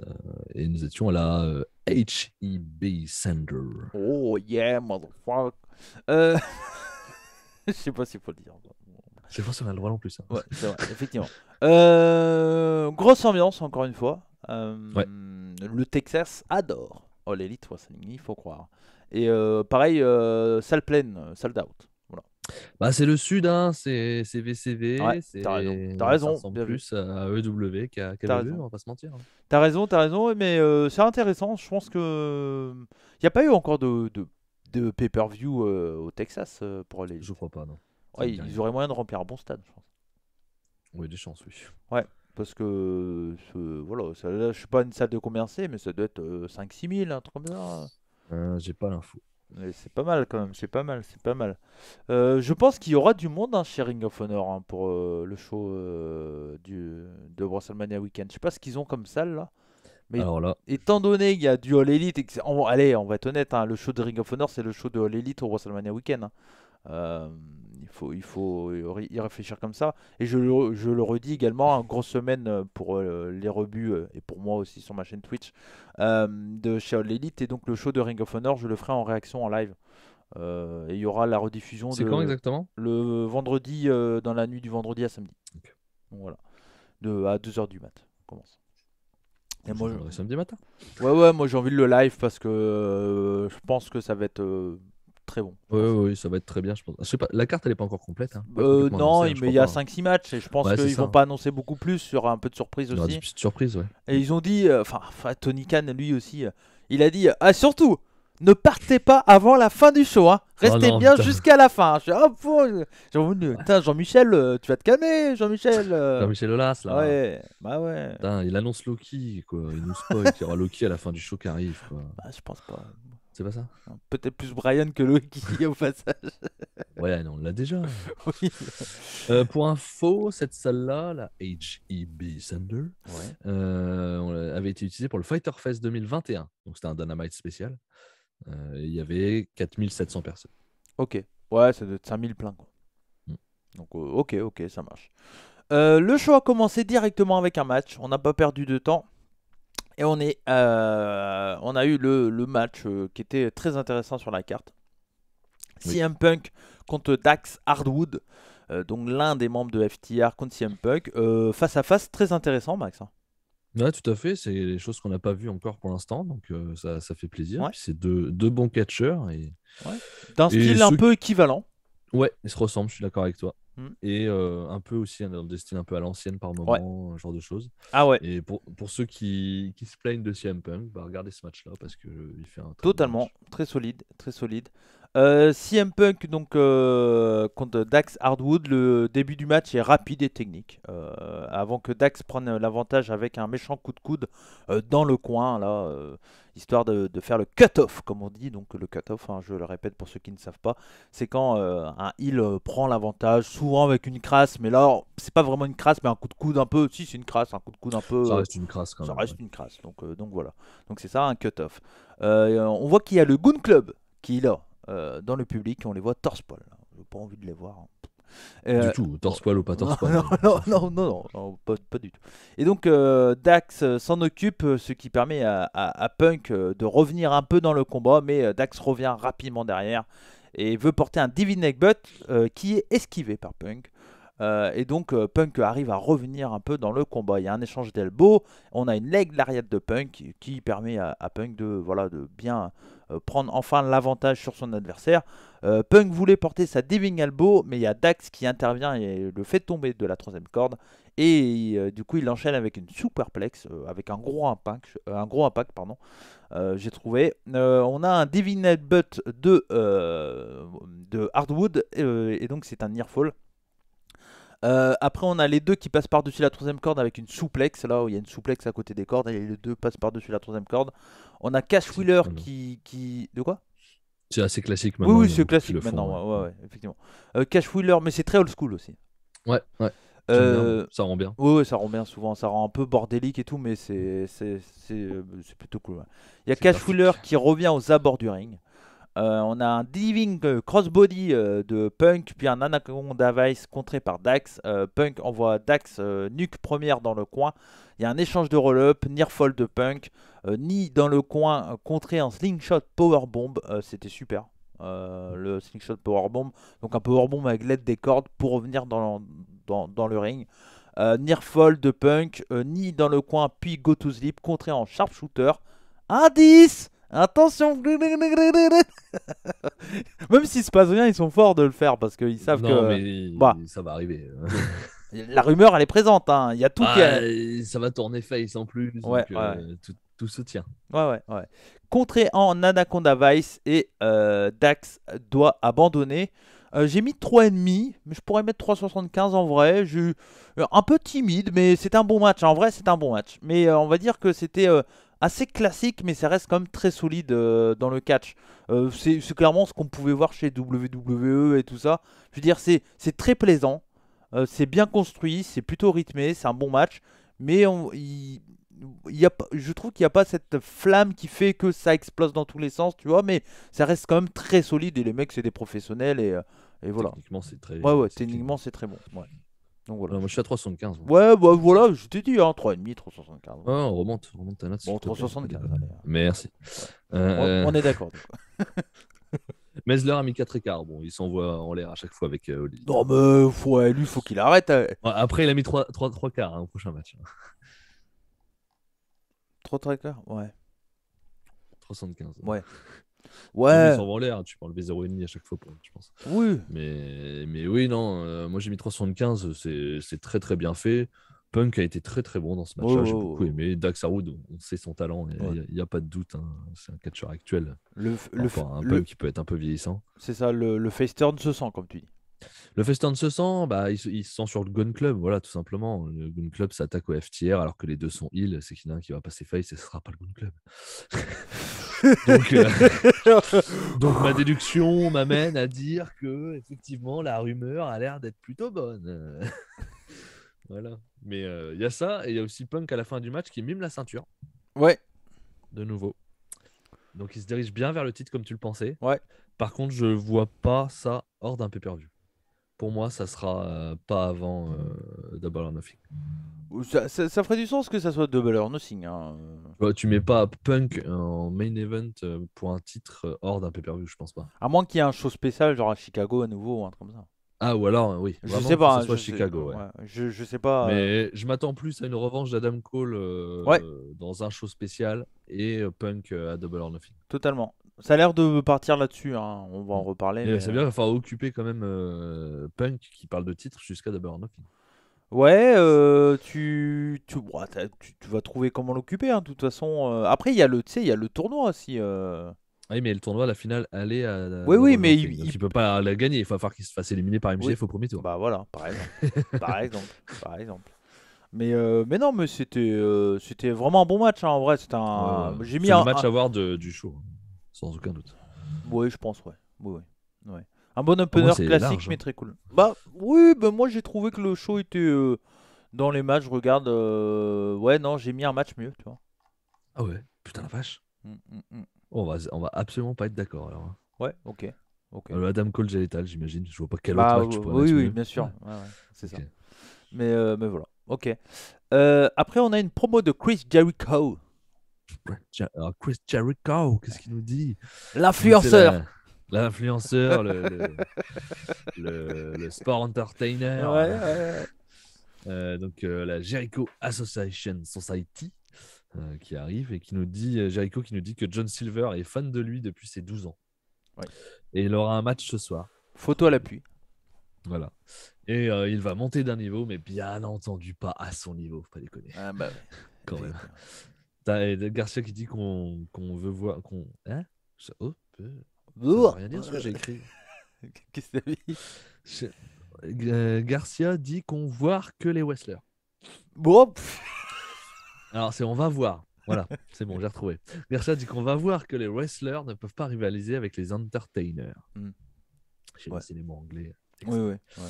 et nous étions à la HEB Center. Oh yeah, motherfucker. Je sais pas s'il faut le dire. Je sais pas si on a le droit non plus. Hein. Ouais, c'est vrai, effectivement. Grosse ambiance, encore une fois. Ouais. Le Texas adore All Elite Wrestling, il faut croire. Et pareil, salle pleine, sold out. Voilà. Bah, c'est le Sud, hein, c'est VCV, Ouais, t'as raison, t'as raison, ça ressemble bien vu. plus à EW qu'à T'as WWE, raison. on va pas se mentir. Hein. T'as raison, mais c'est intéressant. Je pense que il n'y a pas eu encore de pay-per-view au Texas pour aller. Je crois pas, non. Ouais, Ça me dit ils rien. auraient moyen de remplir un bon stade, je pense. Oui, des chances, oui. Parce que voilà, là, je sais pas une salle de combien c'est, mais ça doit être 5-6 000, un truc comme ça. J'ai pas l'info. Mais c'est pas mal quand même, c'est pas mal. Je pense qu'il y aura du monde hein, chez Ring of Honor hein, pour le show de WrestleMania Weekend. Je sais pas ce qu'ils ont comme salle là. Mais Alors là, étant donné qu'il y a du All Elite, allez, on va être honnête, hein, le show de Ring of Honor, c'est le show de All Elite au WrestleMania Weekend. Hein. Il faut y réfléchir comme ça. Et je le redis également, une grosse semaine pour les rebuts et pour moi aussi sur ma chaîne Twitch de chez All Elite. Et donc le show de Ring of Honor, je le ferai en réaction en live. Et il y aura la rediffusion c'est quand exactement? le vendredi, dans la nuit du vendredi à samedi. Ok. Donc voilà, à 2h du mat. On commence. Et moi, Je samedi matin. ouais, moi j'ai envie de le live parce que je pense que ça va être très bon. Oui, ça va être très bien, je pense. Je sais pas, la carte elle est pas encore complète. Hein. Pas complètement Non, annoncée, hein, je mais il y crois a pas, hein. 5-6 matchs et je pense Ouais, c'est qu'ils ça. vont pas annoncer beaucoup plus. Il y aura un peu de surprise Il y aura des aussi. petites surprises, ouais. Et ils ont dit, enfin Tony Khan lui aussi, il a dit surtout, ne partez pas avant la fin du show. Hein. Restez non, bien putain. jusqu'à la fin. Putain, Jean-Michel, tu vas te calmer, Jean-Michel. Jean-Michel Aulas, là. Ouais, bah ouais. Putain, il annonce Loki, quoi. Il nous spoil qu'il y aura Loki à la fin du show qui arrive, quoi. Bah, je pense pas. C'est pas ça? Peut-être plus Brian que Loki au passage. Ouais, non, on l'a déjà. Oui. Pour info, cette salle-là, la HEB Center, Ouais. avait été utilisée pour le Fighter Fest 2021. Donc c'était un Dynamite spécial. Il y avait 4700 personnes. Ok. Ouais, ça doit être 5000 plein quoi. Mm. Donc ok, ça marche. Le show a commencé directement avec un match. On n'a pas perdu de temps. Et on a eu le match qui était très intéressant sur la carte. Oui. CM Punk contre Dax Hardwood. Donc l'un des membres de FTR contre CM Punk. Face à face, très intéressant, Max. Hein. Ouais, tout à fait. C'est les choses qu'on n'a pas vues encore pour l'instant, donc ça fait plaisir. Ouais, Puis c'est deux bons catcheurs ouais. D'un et style un ceux peu équivalent. ouais, ils se ressemblent, je suis d'accord avec toi. Hmm. Et un peu aussi dans des styles un peu à l'ancienne par Ouais. moment, ce genre de choses. Ah ouais, Et pour ceux qui se plaignent de CM Punk, bah, regardez ce match-là parce qu'il fait un très bon totalement. match. Très solide, très solide. CM Punk donc contre Dax Hardwood, le début du match est rapide et technique. Avant que Dax prenne l'avantage avec un méchant coup de coude dans le coin, là, histoire de faire le cut-off, comme on dit. Donc le cut-off, hein, je le répète pour ceux qui ne savent pas, c'est quand un heel prend l'avantage, souvent avec une crasse, mais là, c'est pas vraiment une crasse, mais un coup de coude un peu. Si, c'est une crasse, un coup de coude un peu. Ça reste une crasse quand Ça même. reste Ouais. une crasse. Donc voilà. Donc c'est ça un cut-off. On voit qu'il y a le Goon Club qui est là dans le public. On les voit torse-poil. J'ai pas envie de les voir, hein. Du Euh, tout, torse-poil ou pas non, torse-poil. non, On non, s'en fout. non, non, non, pas du tout. Et donc Dax s'en occupe, ce qui permet à Punk de revenir un peu dans le combat, mais Dax revient rapidement derrière et veut porter un Divine Neckbutt qui est esquivé par Punk. Et donc Punk arrive à revenir un peu dans le combat. Il y a un échange d'elbow, on a une leg lariat de Punk qui permet à Punk de bien prendre enfin l'avantage sur son adversaire. Punk voulait porter sa diving elbow, mais il y a Dax qui intervient et le fait tomber de la troisième corde. Et du coup, il enchaîne avec une superplex, avec un gros impact, pardon. J'ai trouvé. On a un diving headbutt de Hardwood, et donc c'est un near fall. Après, on a les deux qui passent par-dessus la troisième corde avec une souplex, là où il y a une souplex à côté des cordes, et les deux passent par-dessus la troisième corde. On a Cash Wheeler Maintenant. qui. De quoi? C'est assez classique Oui, maintenant. oui, Il y en a c'est beaucoup qui classique le font. maintenant, ouais, ouais, effectivement. Cash Wheeler, mais c'est très old school aussi. Ouais. J'aime bien, moi. Euh, Ça rend bien. ouais, ouais, ça rend bien souvent, ça rend un peu bordélique et tout, mais c'est plutôt cool, ouais. Il y a C'est Cash Wheeler graphique. qui revient aux abords du ring. On a un diving crossbody de Punk, puis un Anaconda Vice contré par Dax. Punk envoie Dax nuque première dans le coin. Il y a un échange de roll-up, near fall de Punk, knee dans le coin, contré en slingshot powerbomb. C'était super. Le slingshot powerbomb, donc un powerbomb avec l'aide des cordes pour revenir dans le ring. Near fall de Punk, knee dans le coin, puis go to sleep, contré en sharpshooter. Un 10. Attention. Même s'il se passe rien, ils sont forts de le faire parce qu'ils savent Non, que bah, mais ça va arriver. la rumeur elle est présente, hein. Il y a tout qui Ah, est... ça va tourner face en plus, Ouais, donc ouais, tout se tient. ouais. Contré en Anaconda Vice et Dax doit abandonner. J'ai mis 3,5, mais je pourrais mettre 3,75 en vrai. Un peu timide, mais c'est un bon match. En vrai, c'est un bon match. Mais on va dire que c'était assez classique, mais ça reste quand même très solide dans le catch. C'est clairement ce qu'on pouvait voir chez WWE et tout ça. Je veux dire, c'est très plaisant. C'est bien construit, c'est plutôt rythmé, c'est un bon match. Mais je trouve qu'il n'y a pas cette flamme qui fait que ça explose dans tous les sens, tu vois. Mais ça reste quand même très solide et les mecs, c'est des professionnels et voilà. Techniquement, c'est très. Ouais, c'est clean. techniquement, c'est très bon. Ouais. Donc voilà. Moi, je suis à 3,75. Moi. Ouais, bah voilà, je t'ai dit, hein, 3,5, 375. Ouais, on remonte ta note. Bon, s'il te plaît, 3,75, pas déconner. allez. Merci. On est d'accord. Du coup. Mesler a mis 4 écarts. Bon, il s'envoie en l'air à chaque fois avec Oli. Non, mais ouais, lui, faut qu'il arrête. Ouais, après, il a mis 3 quarts au prochain match. 3 trackers. Ouais. 3,75. Ouais. Non, mais il Ouais. s'envoie en l'air. Tu peux enlever 0,5 à chaque fois, je pense. Oui. Mais oui, non. Moi, j'ai mis 3,75. C'est très, très bien fait. Punk a été très, très bon dans ce match-là. Ouais, J'ai ouais, beaucoup ouais. aimé. Dax Harwood, on sait son talent. Il Ouais. n'y a pas de doute. Hein. C'est un catcheur actuel. Le, Par le, rapport à un le- Punk qui peut être un peu vieillissant. c'est ça, le face turn se sent, comme tu dis. Le Festin se sent, bah, il se sent sur le Gun Club, voilà, tout simplement. Le Gun Club s'attaque au FTR alors que les deux sont heal, c'est qu'il y en a un qui va passer face et ce sera pas le Gun Club. Donc ma déduction m'amène à dire que effectivement la rumeur a l'air d'être plutôt bonne. Voilà. Mais il y a ça et il y a aussi Punk à la fin du match qui mime la ceinture Ouais, de nouveau. Donc il se dirige bien vers le titre comme tu le pensais. ouais. Par contre, je vois pas ça hors d'un pay-per-view. Pour moi, ça sera pas avant Double or Nothing. Ça ferait du sens que ça soit Double or Nothing, hein. Tu mets pas Punk en main event pour un titre hors d'un pay-per-view, je pense pas. À moins qu'il y ait un show spécial, genre à Chicago à nouveau ou un truc comme ça. Ah, ou alors, oui, Je vraiment sais que pas, ce hein, soit Chicago, ouais. Je sais pas. Mais je m'attends plus à une revanche d'Adam Cole Ouais, dans un show spécial et Punk à Double or Nothing. totalement. Ça a l'air de partir là-dessus, hein. On va en Mm. reparler, Et mais ça veut dire qu'il va falloir occuper quand même Punk qui parle de titre jusqu'à Double or Nothing. ouais, bon, tu vas trouver comment l'occuper, hein, de toute façon. Après, il y a tu sais, il y a le tournoi aussi. Ah oui, mais le tournoi, la finale, allait à Oui, oui, Double or mais Nothing. Donc il peut pas la gagner. Il va falloir qu'il se fasse éliminer par oui, MJF au premier tour. bah voilà, par exemple, par exemple, par exemple. Mais non, mais c'était vraiment un bon match, hein, en vrai. C'était Ouais, un, ouais. j'ai mis C'est le match à voir du show, hein, sans aucun doute. oui, je pense, ouais. Oui, oui. Ouais. Un bon Pour moi, opener c'est classique, large, mais hein. très cool. Bah oui, bah moi j'ai trouvé que le show était dans les matchs. Je regarde, ouais, non, j'ai mis un match mieux, tu vois. Ah ouais, putain la vache. Mm, mm, mm. Oh, on va absolument pas être d'accord alors, hein. Ouais, ok, ok. Le Adam Cole Létal, j'imagine. Je vois pas quel autre Bah match tu pourrais oui, mettre oui, mieux. bien sûr. Ouais, Ouais, ouais, c'est ça. ok. Mais voilà, ok. Après, on a une promo de Chris Jericho, Alors, Chris Jericho, qu'est-ce qu'il nous dit? Donc, c'est l'influenceur. l'influenceur, le sport entertainer, Ouais, ouais, ouais. donc la Jericho Association Society qui arrive et qui nous dit, Jericho qui nous dit que John Silver est fan de lui depuis ses 12 ans. Ouais. Et il aura un match ce soir. Photo à l'appui. Voilà. Et il va monter d'un niveau, mais bien entendu pas à son niveau, faut pas déconner. Ah bah ouais. Quand même. Effectivement. T'as Garcia qui dit qu'on veut voir. Hein oh, ça Ouh. veut rien dire ce que j'ai écrit. Qu'est-ce que t'as dit? Garcia dit qu'on voit que les wrestlers. Bon, Alors, c'est on va voir. Voilà, c'est bon, j'ai retrouvé. Garcia dit qu'on va voir que les wrestlers ne peuvent pas rivaliser avec les entertainers. Hmm. Je sais Ouais. pas, c'est les mots anglais. oui, oui. Ouais.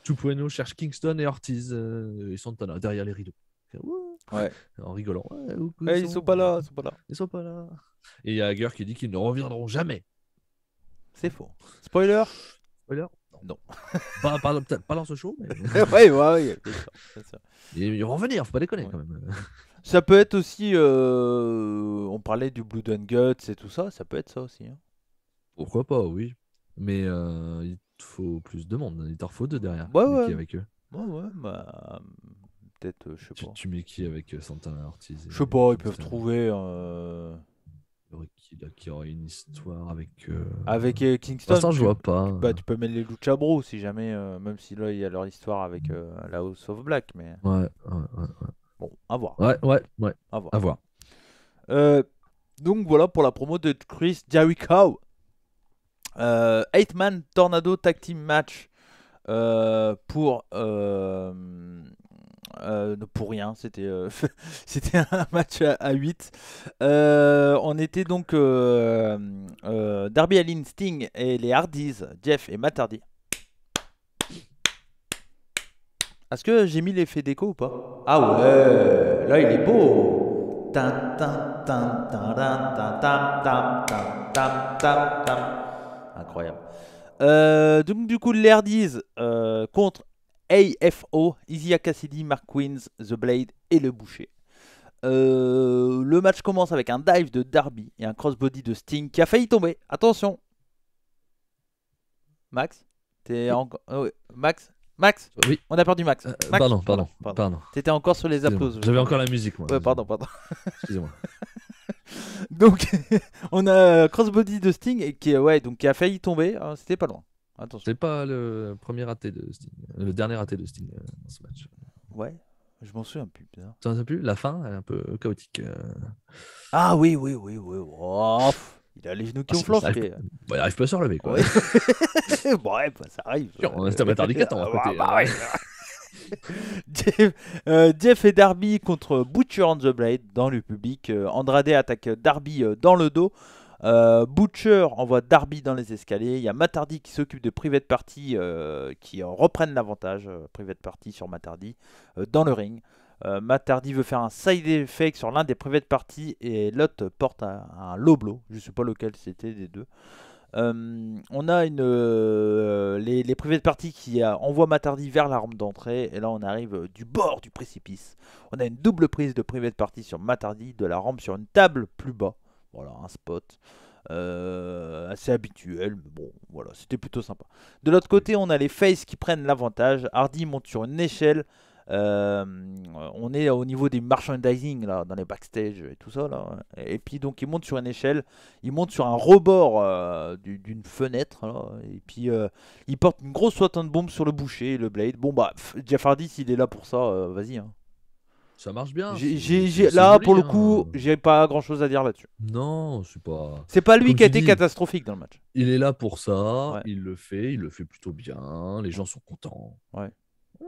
2.0 cherche Kingston et Ortiz. Ils sont là, derrière les rideaux. Ouais. En rigolant. Ouais, où Ils sont pas là, ils sont pas là. Ils sont pas là. Et il y a Hager qui dit qu'ils ne reviendront jamais. C'est faux. Spoiler? Spoiler Non. Peut-être pas dans ce show, mais Ouais, ouais, bien sûr, bien sûr. ils vont revenir, faut pas déconner Ouais. quand même. Ça peut être aussi, on parlait du Blood and Guts et tout ça, ça peut être ça aussi, hein. Pourquoi pas, oui. Mais il te faut plus de monde. Il t'en faut deux derrière. Ouais, Tu mets ouais. qui avec eux? Ouais, ouais, bah, peut-être, je sais pas. Tu mets qui avec Santana Ortiz et Je sais pas, ils Kingston? peuvent trouver Il y aurait qui aurait une histoire avec. avec Pour Kingston. l'instant, je vois pas. Bah, tu peux mettre les Lucha Bros si jamais, même si là il y a leur histoire avec la House of Black, mais Ouais, bon, à voir, ouais, à voir. à voir. Donc voilà pour la promo de Chris Jericho. 8-man Tornado Tag Team Match pour rien, c'était c'était un match à 8. On était donc Darby Allin, Sting et les Hardys, Jeff et Matt Hardy. Est-ce que j'ai mis l'effet déco ou pas? Ah ouais, là il est beau. Tan, tan, tan, tan, tan, tan, tan, tan, tan, tan, tan, tan. Incroyable. Donc du coup les Hardys contre AFO, Izzy Cassidy, Mark Queens, The Blade et le Boucher. Le match commence avec un dive de Darby et un crossbody de Sting qui a failli tomber. Attention. Max, t'es encore. Max, Oui. on a perdu Max. Max Pardon. T'étais encore sur les Excusez-moi. applaudissements. J'avais encore la musique, moi. Ouais, pardon. Excusez-moi. Donc, on a crossbody de Sting qui a failli tomber. C'était pas loin. Attention. C'est pas le premier raté de Sting, le dernier raté de Sting dans ce match. Ouais, je m'en souviens plus. Putain. Tu t'en souviens plus? La fin, elle est un peu chaotique. Ah oui. Oh, il a les genoux qui ont flanché. Il arrive pas à se relever, quoi. Ouais. Ouais, bah, ça arrive. C'était Matt Hardy qui attend à côté. Bah, ouais. Jeff et Darby contre Butcher and the Blade dans le public. Andrade attaque Darby dans le dos. Butcher envoie Darby dans les escaliers. Il y a Matt Hardy qui s'occupe de Private Party qui reprennent l'avantage. Private Party sur Matt Hardy dans le ring. Matt Hardy veut faire un side effect sur l'un des Private Party et l'autre porte un low blow. Je ne sais pas lequel c'était des deux. On a les Private Party qui envoient Matt Hardy vers l'arme d'entrée. Et là on arrive du bord du précipice. On a une double prise de Private Party sur Matt Hardy, de la rampe sur une table plus bas. Voilà, un spot. assez habituel, mais bon, voilà, c'était plutôt sympa. De l'autre côté, on a les Face qui prennent l'avantage. Hardy monte sur une échelle. Euh, on est au niveau des merchandising là, dans les backstage et tout ça là. Et puis donc il monte sur une échelle, il monte sur un rebord d'une fenêtre là, et puis il porte une grosse swanton bomb sur le boucher, le blade. Bon bah Jeff Hardy s'il est là pour ça, vas-y. Hein. Ça marche bien. Là joli, pour le hein. coup, j'ai pas grand chose à dire là-dessus. Non, c'est pas. C'est pas lui Comme qui a tu été dis, catastrophique dans le match. il est là pour ça, Ouais. il le fait plutôt bien, les gens sont contents. Ouais.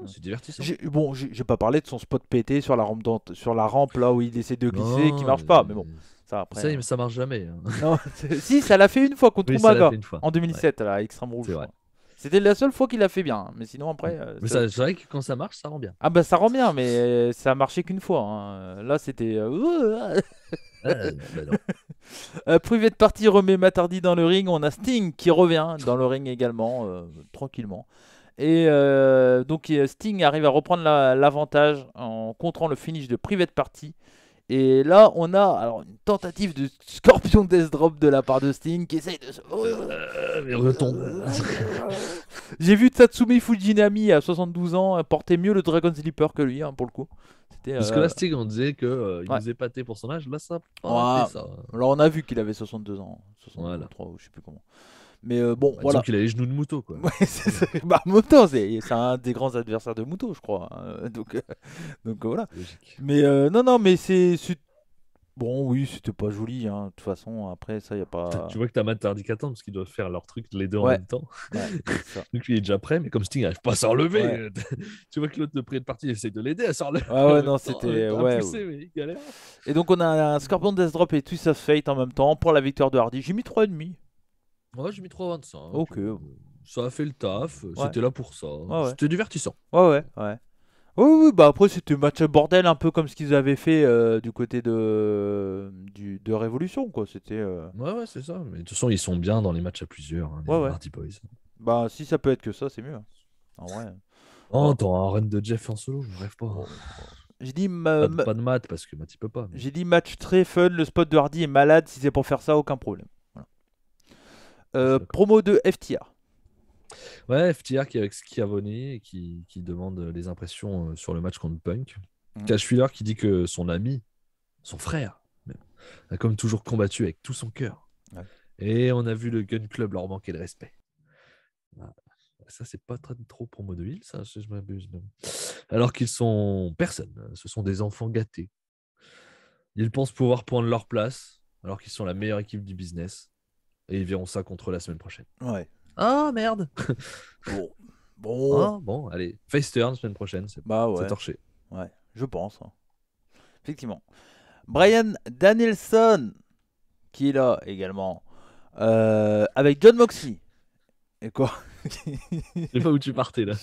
C'est divertissant. J'ai pas parlé de son spot pété sur la rampe là où il essaie de glisser qui Non, marche pas, mais bon, ça après. ça marche jamais. Hein. Non, si, ça l'a fait une fois contre Oui, ça l'a Umaga fait une fois. en 2007 à Extreme Rouge. C'est je vrai. crois. C'était la seule fois qu'il a fait bien, hein, mais sinon après. Mais c'est vrai que quand ça marche, ça rend bien. Ah bah ça rend bien, mais ça a marché qu'une fois. Hein. Là c'était. Non, bah non. Private Party remet Matardi dans le ring. On a Sting qui revient dans le ring également, tranquillement. Et donc Sting arrive à reprendre l'avantage en contrant le finish de Private Party. Et là, on a alors une tentative de Scorpion Death Drop de la part de Sting qui essaye de se. Mais retombe. J'ai vu Tatsumi Fujinami à 72 ans porter mieux le Dragon Sleeper que lui, hein, pour le coup. Parce que là, Sting, on disait qu'il ouais. nous épatait pour son âge. Là, ça a Ouais. pas été ça. Alors, on a vu qu'il avait 62 ans. 63, Voilà. ou je sais plus comment. Mais bon, Bah, voilà. disons qu'il a les genoux de Muto, quoi. Ouais, bah, Muto, c'est un des grands adversaires de Muto, je crois. Hein. Donc voilà. Logique. Mais non, mais c'est. Bon, oui, c'était pas joli. Hein. De toute façon, après, ça, y a pas. Tu vois que t'as Matt Hardy qui attend parce qu'ils doivent faire leur truc les deux en Ouais. même temps. Ouais, c'est ça. Donc lui il est déjà prêt, mais comme Sting n'arrive pas à s'en relever, Ouais. tu vois que l'autre de près de partie essaie de l'aider à s'en relever. Ah ouais, non, c'était. Ouais, Poussé, mais il galère. Et donc, on a un Scorpion Death Drop et Twist of Fate en même temps pour la victoire de Hardy. J'ai mis 3,5. Ouais, j'ai mis 3,25. Ok. Ça a fait le taf, Ouais. c'était là pour ça. Ouais. C'était divertissant. Ouais. Oui, bah après c'était match bordel un peu comme ce qu'ils avaient fait du côté de Révolution quoi. C'était Ouais, c'est ça. Mais de toute façon, ils sont bien dans les matchs à plusieurs, hein, les Ouais. Hardy Boys. Bah si ça peut être que ça, c'est mieux. Hein. En vrai. Oh, t'auras un run de Jeff en solo, je rêve pas. J'ai dit Pas de Matt parce que Matt il peut pas. Mais... j'ai dit match très fun, le spot de Hardy est malade, si c'est pour faire ça, aucun problème. Voilà. Promo de FTR. Ouais, FTR qui est avec Schiavone et qui demande les impressions sur le match contre Punk. Cash Wheeler qui dit que son ami, son frère, même, a comme toujours combattu avec tout son cœur. Ouais. Et on a vu le Gun Club leur manquer de respect. Ça, c'est pas trop promo de Hill, ça, je m'abuse même. Alors qu'ils sont personne, ce sont des enfants gâtés. Ils pensent pouvoir prendre leur place, alors qu'ils sont la meilleure équipe du business. Et ils verront ça contre la semaine prochaine. Ouais. Ah merde. Bon. Ah, bon, allez, face turn semaine prochaine, c'est torché. Ouais, je pense. Hein. Effectivement. Bryan Danielson qui est là également avec John Moxley. Et quoi? Je sais pas où tu partais là.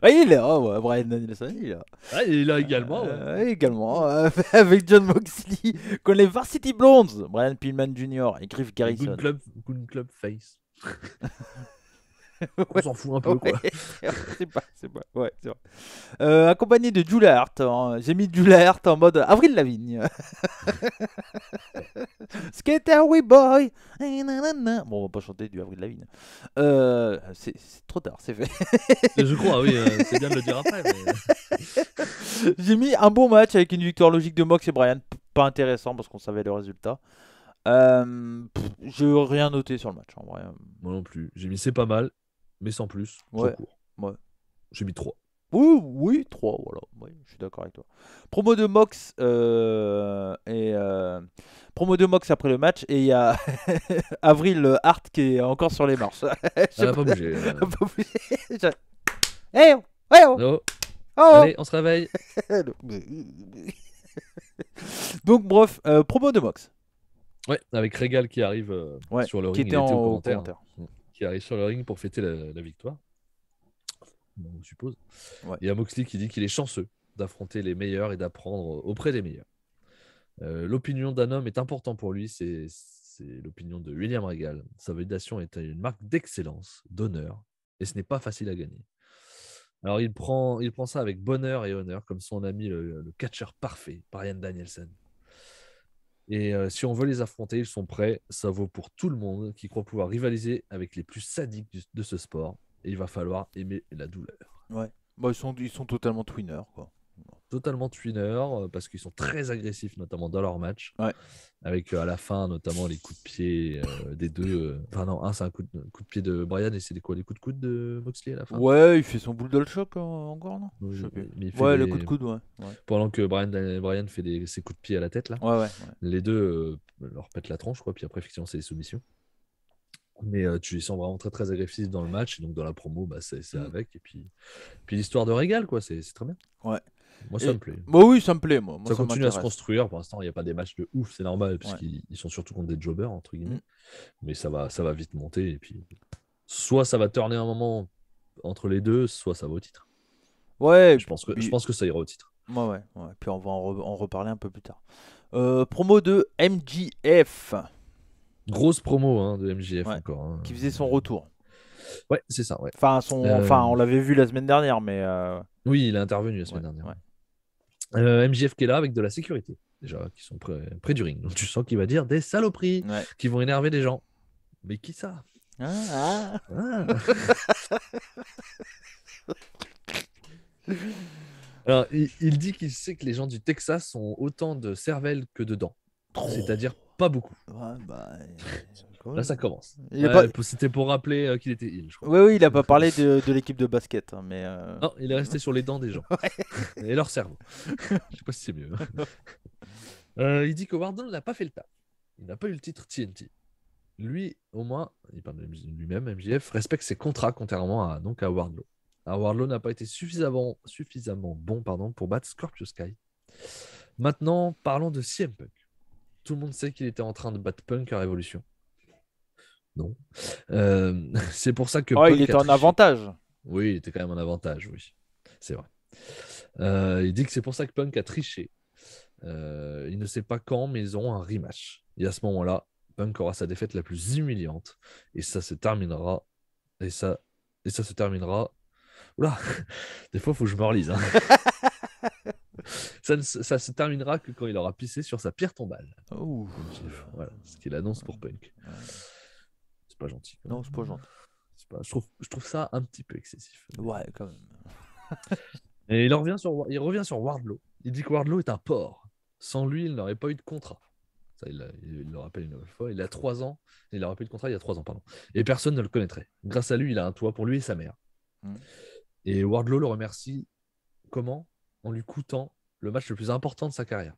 Ouais, il est là, ouais, Bryan Danielson, il est là. Ah, il est là également. Également, avec John Moxley, qu'on les Varsity Blondes, Brian Pillman Jr. et Griff Garrison. Good Club Face. On s'en fout un peu, quoi. c'est pas. Ouais, c'est vrai. Accompagné de Julia Hart. Hein. J'ai mis Julia Hart en mode Avril Lavigne. Skater we boy. Bon, on va pas chanter du Avril Lavigne. C'est trop tard, c'est fait. Je crois, oui. C'est bien de le dire après. Mais... J'ai mis un bon match avec une victoire logique de Mox et Bryan. Pas intéressant parce qu'on savait le résultat. Je n'ai rien noté sur le match en vrai. Moi non plus. J'ai mis c'est pas mal, mais sans plus. Trop court. Ouais. J'ai mis 3. Oui, 3, voilà. Ouais, je suis d'accord avec toi. Promo de Mox promo de Mox après le match et il y a Avril Hart qui est encore sur les marches. Elle n'a pas bougé. Hey oh, hey oh. Oh. Oh. Allez, on se réveille. Donc bref, promo de Mox. Ouais, avec Regal qui arrive sur le ring. Qui était au commentaire. Qui arrive sur le ring pour fêter la victoire. On suppose. Ouais. Il y a Moxley qui dit qu'il est chanceux d'affronter les meilleurs et d'apprendre auprès des meilleurs. L'opinion d'un homme est importante pour lui, c'est l'opinion de William Regal. Sa validation est une marque d'excellence, d'honneur, et ce n'est pas facile à gagner. Alors il prend ça avec bonheur et honneur, comme son ami le catcheur parfait, Bryan Danielson. Et si on veut les affronter, ils sont prêts. Ça vaut pour tout le monde qui croit pouvoir rivaliser avec les plus sadiques de ce sport. Et il va falloir aimer la douleur. Ouais. Bah, ils sont totalement twinners, quoi. Totalement twinner parce qu'ils sont très agressifs, notamment dans leur match. Ouais. Avec à la fin, notamment les coups de pied des deux. Enfin, non, un c'est un coup de pied de Brian et c'est quoi, les coups de coude de Moxley à la fin. Ouais, il fait son bulldog shock encore, non? Oui, Je sais plus. mais il fait Ouais, des- le coup de coude, ouais. Ouais, Pendant que Brian fait ses coups de pied à la tête, là. ouais. Les deux leur pètent la tronche, quoi. Puis après, effectivement, c'est les soumissions. Mais tu les sens vraiment très très agressifs dans le match. Et donc dans la promo, bah, c'est avec. Et puis l'histoire de régal, quoi. C'est très bien. Ouais. Moi, ça me plaît. Bah oui, ça me plaît, moi. Ça continue à se m'intéresse. construire. Pour l'instant, il n'y a pas des matchs de ouf, c'est normal, Ouais. puisqu'ils sont surtout contre des jobbers, entre guillemets. Mm. Mais ça va vite monter. Et puis, soit ça va turner un moment entre les deux, soit ça va au titre. Ouais, Je pense que ça ira au titre. ouais. Puis on va en reparler un peu plus tard. Promo de MJF Grosse promo hein, de MJF Ouais. encore. Hein. qui faisait son retour. Ouais, c'est ça, ouais. Enfin, on l'avait vu la semaine dernière, mais Oui, il est intervenu la semaine ouais, dernière. ouais. MJF qui est là avec de la sécurité, déjà, qui sont près du ring. Donc tu sens qu'il va dire des saloperies Ouais. qui vont énerver les gens. Mais qui ça Ah. Ah. Alors, il dit qu'il sait que les gens du Texas ont autant de cervelle que de dents. C'est-à-dire pas beaucoup. Ouais, bah, Là, ça commence. Il a pas- C'était pour rappeler qu'il était heel, je crois. Oui, il a pas parlé de l'équipe de basket, hein, mais Non, il est resté sur les dents des gens. Et leur cerveau. Je sais pas si c'est mieux. Il dit que Wardlow n'a pas fait le taf. Il n'a pas eu le titre TNT. Lui, au moins, il parle de lui-même, MJF, respecte ses contrats, contrairement à Wardlow. Alors, Wardlow n'a pas été suffisamment bon pour battre Scorpio Sky. Maintenant, parlons de CM Punk. Tout le monde sait qu'il était en train de battre Punk à Révolution. Non. C'est pour ça que oh, Punk il était a en triché. avantage. Oui, il était quand même en avantage, oui. C'est vrai. Il dit que c'est pour ça que Punk a triché. Il ne sait pas quand, mais ils auront un rematch. Et à ce moment-là, Punk aura sa défaite la plus humiliante. Et ça se terminera. Et ça se terminera. Oula, des fois, il faut que je me relise. Hein. Ça se terminera que quand il aura pissé sur sa pierre tombale. Ouh. Voilà, ce qu'il annonce pour Punk. C'est pas gentil. Quoi. Non, c'est pas gentil. Je trouve ça un petit peu excessif. Ouais, quand même. Et il revient sur Wardlow. Il dit que Wardlow est un porc. Sans lui, il n'aurait pas eu de contrat. Ça, il le rappelle une nouvelle fois. Il a 3 ans. Il n'aurait pas eu de contrat il y a 3 ans, pardon. Et personne ne le connaîtrait. Grâce à lui, il a un toit pour lui et sa mère. Et Wardlow le remercie comment? En lui coûtant le match le plus important de sa carrière.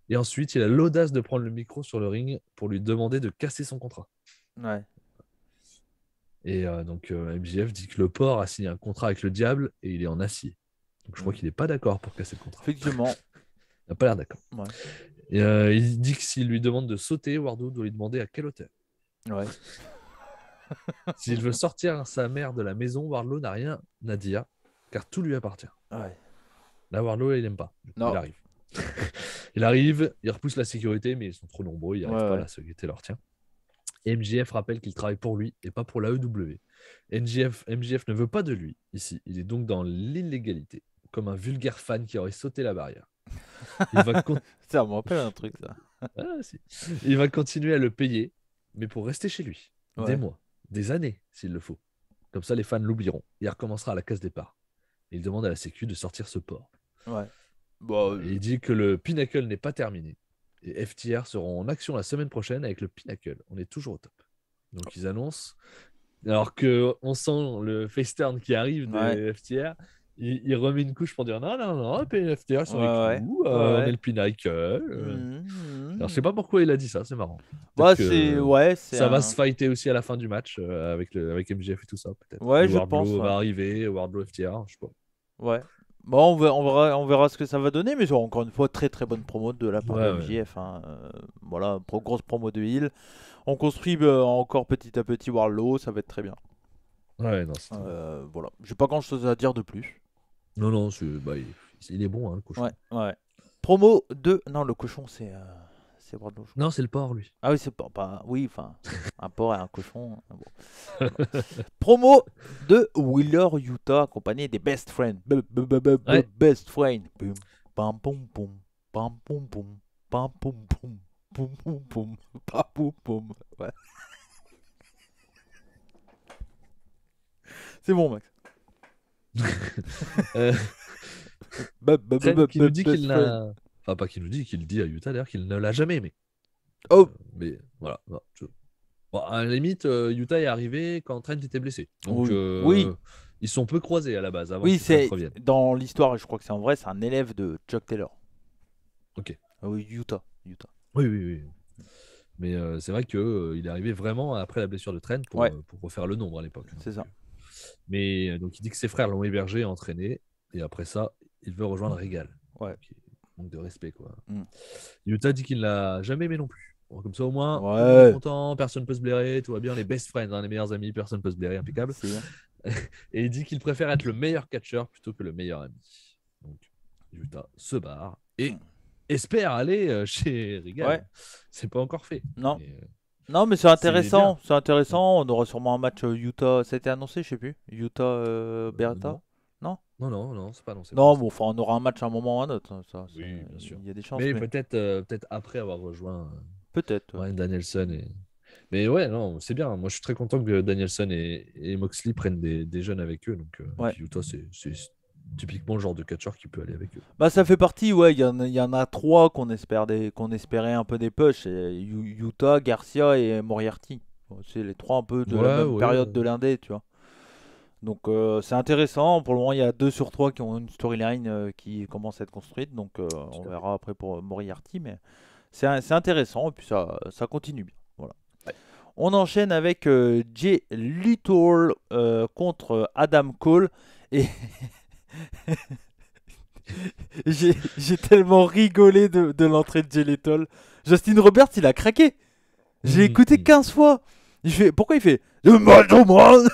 Et ensuite, il a l'audace de prendre le micro sur le ring pour lui demander de casser son contrat. Ouais. Et donc MJF dit que le porc a signé un contrat avec le diable et il est en acier. Donc je crois qu'il n'est pas d'accord pour casser le contrat. Effectivement. Il n'a pas l'air d'accord. Ouais. Et il dit que s'il lui demande de sauter, Wardlow doit lui demander à quelle hauteur. Ouais. S'il veut sortir sa mère de la maison, Wardlow n'a rien à dire, car tout lui appartient. Ouais. Là, Wardlow, il n'aime pas. Non. Il arrive. Il arrive, il repousse la sécurité, mais ils sont trop nombreux, il n'arrive pas, la sécurité leur tient. Et MJF rappelle qu'il travaille pour lui et pas pour l'AEW. MJF ne veut pas de lui ici. Il est donc dans l'illégalité, comme un vulgaire fan qui aurait sauté la barrière. Ça me rappelle un truc, ça. Ah, si. Il va continuer à le payer, mais pour rester chez lui. Ouais. Des mois, des années, s'il le faut. Comme ça, les fans l'oublieront. Il recommencera à la case départ. Il demande à la Sécu de sortir ce porc. Ouais. Bon, Et il dit que le Pinnacle n'est pas terminé. Et FTR seront en action la semaine prochaine avec le Pinnacle. On est toujours au top. Donc ils annoncent. Alors qu'on sent le face turn qui arrive de FTR, il remet une couche pour dire non, FTR sont avec nous, on est le Pinnacle. Alors je sais pas pourquoi il a dit ça, c'est marrant. Bah, ça va se fighter aussi à la fin du match avec MJF et tout ça, peut-être. Ouais, je Wardlow pense. va arriver, Wardlow FTR, je sais pas. Ouais. Bon, on verra ce que ça va donner, mais encore une fois, très très bonne promo de la part de MJF. Hein. Voilà, grosse promo de heal. On construit encore petit à petit Wardlow, ça va être très bien. Ouais, non, voilà. J'ai pas grand chose à dire de plus. Non, il est bon, hein, le cochon. Ouais. Promo de. Non, le cochon, c'est Wardlow. Non, c'est le porc, lui. Ah oui, c'est pas. Oui, enfin, un porc et un cochon. Bon. Promo de Wheeler Utah accompagné des Best Friends. Best Friends. Pam pom pom. Pam pom pom. Pam poum poum. Poum poum poum. Pa poum poum. Ouais. C'est bon, Max. Euh, Trent qui nous dit qu'il Best friend. n'a. Enfin, pas qu'il nous dit, qu'il dit à Utah d'ailleurs qu'il ne l'a jamais aimé. Oh. Mais voilà. Non, bon, à la limite, Utah est arrivé quand Trent était blessé. Donc, Oui. ils sont peu croisés à la base avant Oui, que Trent c'est revienne. dans l'histoire, je crois que c'est en vrai, c'est un élève de Chuck Taylor. Ok. Oui, Utah. Oui, oui, oui. Mais c'est vrai qu'il est arrivé vraiment après la blessure de Trent pour, Ouais. pour refaire le nombre à l'époque. C'est ça. Mais donc il dit que ses frères l'ont hébergé, entraîné, et après ça, il veut rejoindre Regal. Ouais. Donc, manque de respect, quoi. Mm. Utah dit qu'il ne l'a jamais aimé non plus. Bon, comme ça, au moins, tout le Ouais. monde est content, personne peut se blairer, tout va bien, les best friends, hein, les meilleurs amis, personne peut se blairer, impeccable. C'est bien. Et il dit qu'il préfère être le meilleur catcheur plutôt que le meilleur ami. Donc Utah se barre et espère aller chez Regal. Ouais. C'est pas encore fait. Non. Mais, Non, mais c'est intéressant. bien. C'est intéressant. On aura sûrement un match Utah. Ça a été annoncé, je sais plus. Utah Bertha. non, c'est pas annoncé. Non, bon, enfin, on aura un match à un moment ou à un autre. Ça, Oui, bien sûr. Il y a des chances. Mais Mais peut-être après avoir rejoint peut-être. Ouais. Ryan Danielson. Mais ouais, non, c'est bien. Moi, je suis très content que Danielson et Moxley prennent des jeunes avec eux. Donc, Ouais. puis Utah, c'est typiquement le genre de catcheur qui peut aller avec eux. Bah, ça fait partie. Ouais, il y en a trois qu'on espérait un peu des push. Utah, Garcia et Moriarty. Bon, c'est les trois un peu de la même période de l'Indé, tu vois. Donc c'est intéressant. Pour le moment, il y a 2 sur 3 qui ont une storyline qui commence à être construite. Donc on verra après pour Moriarty. Mais c'est intéressant. Et puis ça continue bien. Voilà. Ouais. On enchaîne avec Jay Little contre Adam Cole. Et j'ai tellement rigolé de l'entrée de Jay Little. Justin Roberts, il a craqué. J'ai écouté 15 fois. Pourquoi il fait le Macho Man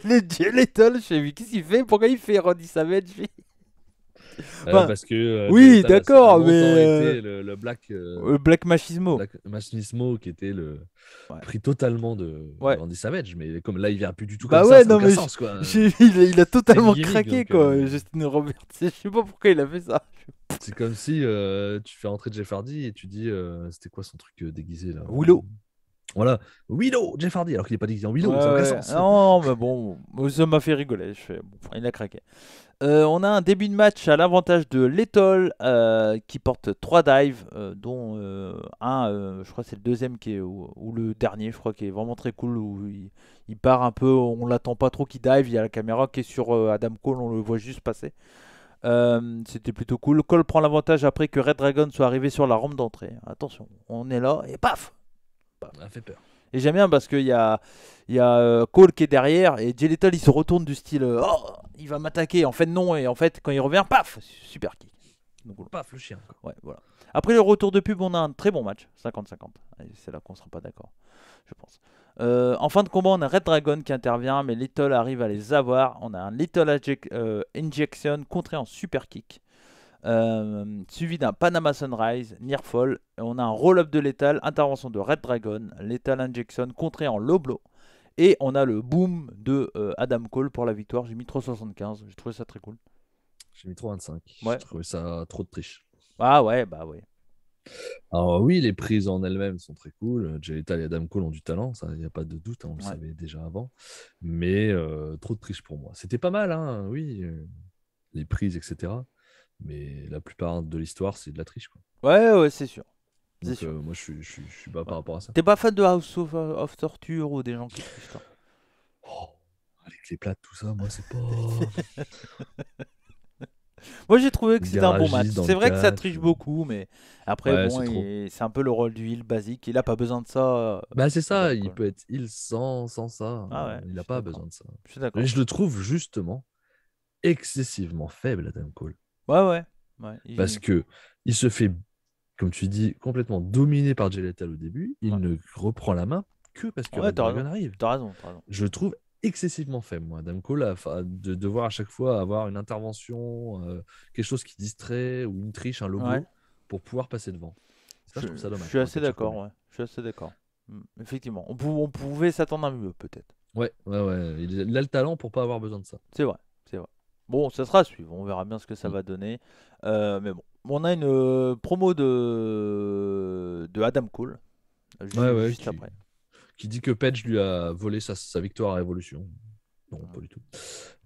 les Jay Little, je fais mais qu'est-ce qu'il fait? Pourquoi il fait Roddy Savage? Parce que oui, Jay Lethal d'accord, a longtemps mais été le Black Black Machismo. Black Machismo qui était Ouais. pris totalement de Ouais. Randy Savage, mais comme là il vient plus du tout Bah comme ouais, ça non, n'a mais aucun sens, quoi. il a totalement gimmick, craqué donc, quoi, Justin Roberts. Je sais pas pourquoi il a fait ça. C'est comme si tu fais entrer Jeff Hardy et tu dis c'était quoi son truc déguisé là? Willow. Voilà, Willow, Jeff Hardy, alors qu'il n'est pas déguisé en Willow, Ouais, ça n'a aucun ouais. sens. Non, mais bon, ça m'a fait rigoler. Je fais, bon, il a craqué. On a un début de match à l'avantage de Lethal qui porte 3 dives, dont un, je crois que c'est le deuxième qui est, ou le dernier, je crois, qui est vraiment très cool, où il part un peu, on l'attend pas trop qu'il dive, il y a la caméra qui est sur Adam Cole, on le voit juste passer. C'était plutôt cool. Cole prend l'avantage après que Red Dragon soit arrivé sur la rampe d'entrée. Attention, on est là et paf! Ça fait peur. Et j'aime bien parce qu'il y a Cole qui est derrière et Jay Lethal il se retourne du style oh il va m'attaquer, en fait non, et en fait quand il revient paf, super kick. Donc, voilà. Paf, le chien. Ouais, voilà. Après le retour de pub, on a un très bon match 50-50. Et c'est là qu'on sera pas d'accord, je pense. En fin de combat, on a Red Dragon qui intervient, mais Lethal arrive à les avoir. On a un Lethal Injection contré en super kick. Suivi d'un Panama Sunrise, Near Fall. On a un roll-up de Lethal, intervention de Red Dragon, Lethal Injection contré en low blow. Et on a le boom de Adam Cole pour la victoire. J'ai mis 3,75, j'ai trouvé ça très cool. J'ai mis 3,25. Ouais. J'ai trouvé ça trop de triche. Ah ouais, bah ouais. Alors oui, les prises en elles-mêmes sont très cool. Jay Lethal et Adam Cole ont du talent, ça, il n'y a pas de doute, hein, on le savait déjà avant. Mais trop de triche pour moi. C'était pas mal, hein, oui, les prises, etc. Mais la plupart de l'histoire, c'est de la triche, quoi. Ouais, c'est sûr. Donc, moi, je suis bas par rapport à ça. T'es pas fan de House of Torture ou des gens qui trichent, toi? Oh, les clés plates, tout ça, moi, c'est pas. Moi j'ai trouvé que c'était un bon match. Garagiste dans C'est le vrai que ça catch, triche beaucoup, mais après ouais, bon, c'est trop. c'est un peu le rôle du heal basique. Il a pas besoin de ça. Bah, c'est ça, Adam il Cole. peut être heal sans ça. Ah ouais, Il je n'a suis pas d'accord. besoin de ça. Je suis d'accord. Et je le trouve justement excessivement faible, Adam Cole. Ouais. Parce que il se fait, comme tu dis, complètement dominé par Jay Lethal au début. Il Ouais. ne reprend la main que parce que Ouais, Red t'as Dragon raison. arrive. T'as raison. Je le trouve excessivement faible, moi, Adam Cole, de devoir à chaque fois avoir une intervention, quelque chose qui distrait ou une triche, un logo, Ouais. pour pouvoir passer devant. Ça, je trouve ça dommage. Je suis assez d'accord, ouais. Je suis assez d'accord. Effectivement. On pouvait s'attendre à mieux, peut-être. Ouais. Il a le talent pour pas avoir besoin de ça. C'est vrai. Bon, ça sera à suivre. On verra bien ce que ça va donner. Mais bon. On a une promo de Adam Cole. Ouais, Juste après. qui dit que Page lui a volé sa victoire à Révolution. Non, pas du tout.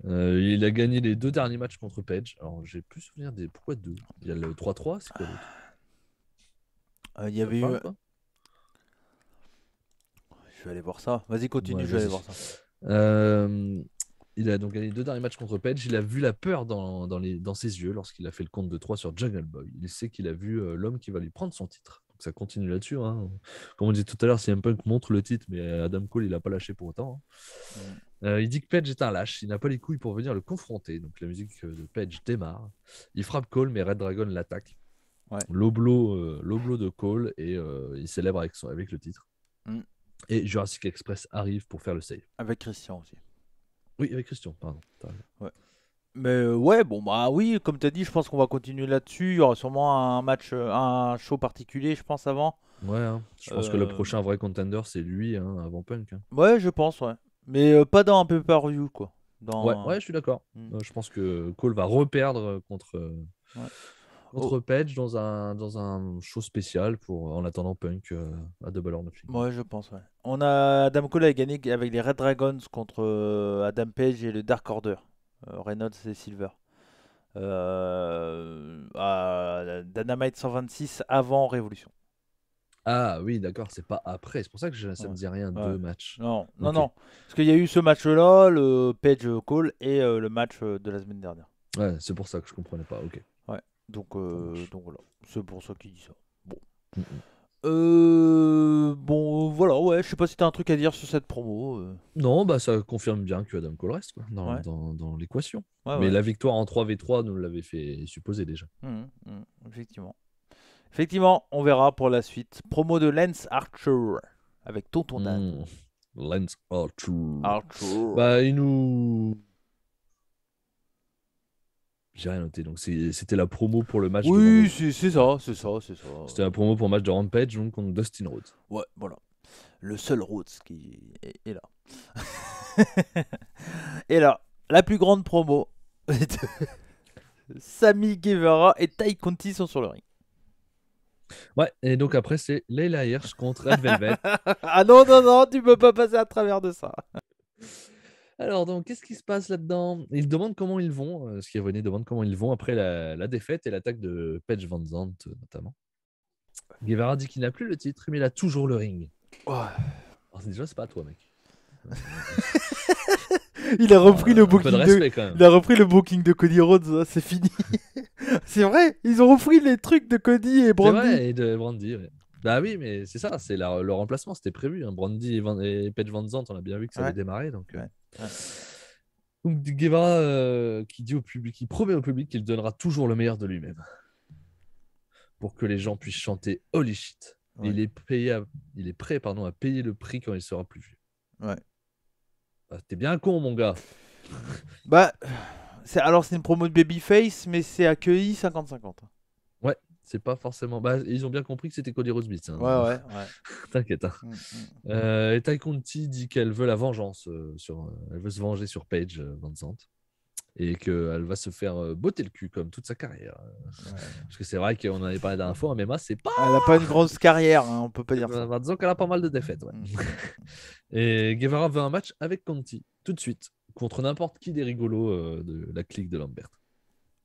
Il a gagné les 2 derniers matchs contre Page. Alors, j'ai plus souvenir des. Pourquoi 2? Il y a le 3-3, c'est quoi l'autre? Il y avait Ça te eu. parle, Je vais aller voir ça. Vas-y, continue, Ouais, je vais aller vas-y. voir ça. Il a donc gagné 2 derniers matchs contre Page. Il a vu la peur dans ses yeux lorsqu'il a fait le compte de 3 sur Jungle Boy. Il sait qu'il a vu l'homme qui va lui prendre son titre. Donc ça continue là-dessus, hein. Comme on disait tout à l'heure, CM Punk montre le titre, mais Adam Cole, il n'a pas lâché pour autant, hein. Il dit que Page est un lâche. Il n'a pas les couilles pour venir le confronter. Donc la musique de Page démarre. Il frappe Cole, mais Red Dragon l'attaque. Ouais. Low blow de Cole et il célèbre avec le titre. Mm. Et Jurassic Express arrive pour faire le save. Avec Christian aussi. Oui, avec Christian, pardon. Mais ouais, bon bah oui, comme tu as dit, je pense qu'on va continuer là-dessus. Il y aura sûrement un match, un show particulier, je pense, avant. Ouais, hein. Je pense que le prochain vrai contender, c'est lui, hein, avant Punk, hein. Ouais, je pense, ouais. Mais pas dans un pay-per-view, quoi. Ouais, je suis d'accord. Je pense que Cole va reperdre contre Page dans un show spécial en attendant Punk à Double or Nothing. Ouais, je pense, ouais. On a Adam Cole a gagné avec les Red Dragons contre Adam Page et le Dark Order. Reynolds et Silver. À Dynamite 126 avant Révolution. Ah oui, d'accord, c'est pas après. C'est pour ça que ça me Ouais. dit rien, Ouais. 2 matchs. Non, Ok. non. Parce qu'il y a eu ce match-là, le Page Cole et le match de la semaine dernière. Ouais, c'est pour ça que je comprenais pas. Ok. Donc voilà. C'est pour ça qu'il dit ça. Bon. Mhm. Bon, voilà, ouais. Je sais pas si t'as un truc à dire sur cette promo. Non, bah ça confirme bien que Adam Cole reste quoi, Ouais. dans l'équation. Ouais, Mais ouais. la victoire en 3v3 nous l'avait fait supposer déjà. Effectivement. Effectivement, on verra pour la suite. Promo de Lance Archer avec Tonton Dan. Lance Archer. Archer. Bah, il nous. J'ai rien noté. Donc, c'était la promo pour le match de Oui, vendredi. c'est ça. C'était la promo pour le match de Rampage donc, contre Dustin Rhodes. Ouais, voilà. Le seul Rhodes qui est là. Et là, la plus grande promo de Sammy Guevara et Ty Conti sont sur le ring. Ouais, et donc après, c'est Layla Hirsch contre Red Velvet. Ah non, tu peux pas passer à travers de ça. Alors, donc, qu'est-ce qui se passe là-dedans? Ils demandent comment ils vont. Schiavone demande comment ils vont après la défaite et l'attaque de Paige Van Zandt, notamment. Guevara dit qu'il n'a plus le titre, mais il a toujours le ring. Ouais. Alors, déjà, c'est pas à toi, mec. Il a repris le Un peu booking de respect, quand même. Il a repris le booking de Cody Rhodes, hein, c'est fini. C'est vrai, ils ont repris les trucs de Cody et C'est Brandy. vrai, et de Brandy, ouais. Bah oui, mais c'est ça, c'est le remplacement, c'était prévu, hein. Brandy et Paige Van Zandt, on a bien vu que ça Ouais. avait démarré. Donc, Ouais. donc Guevara qui dit au public, qui promet au public qu'il donnera toujours le meilleur de lui-même pour que les gens puissent chanter Holy shit. Ouais. Et il est prêt à payer le prix quand il sera plus vieux. Ouais. Bah, t'es bien con, mon gars. Bah, c'est une promo de Babyface, mais c'est accueilli 50-50. Ouais, c'est pas forcément. Bah, ils ont bien compris que c'était Cody Rhodes Beats, hein. Ouais. T'inquiète, hein. Et Ty Conti dit qu'elle veut la vengeance elle veut se venger sur Paige Van Zandt et qu'elle va se faire botter le cul comme toute sa carrière. Parce que c'est vrai qu'on en avait parlé la dernière fois, en MMA, c'est pas. Elle a pas une grosse carrière, hein, on peut pas dire ça. Disons qu'elle a pas mal de défaites. Ouais. Et Guevara veut un match avec Conti tout de suite contre n'importe qui des rigolos de la clique de Lambert.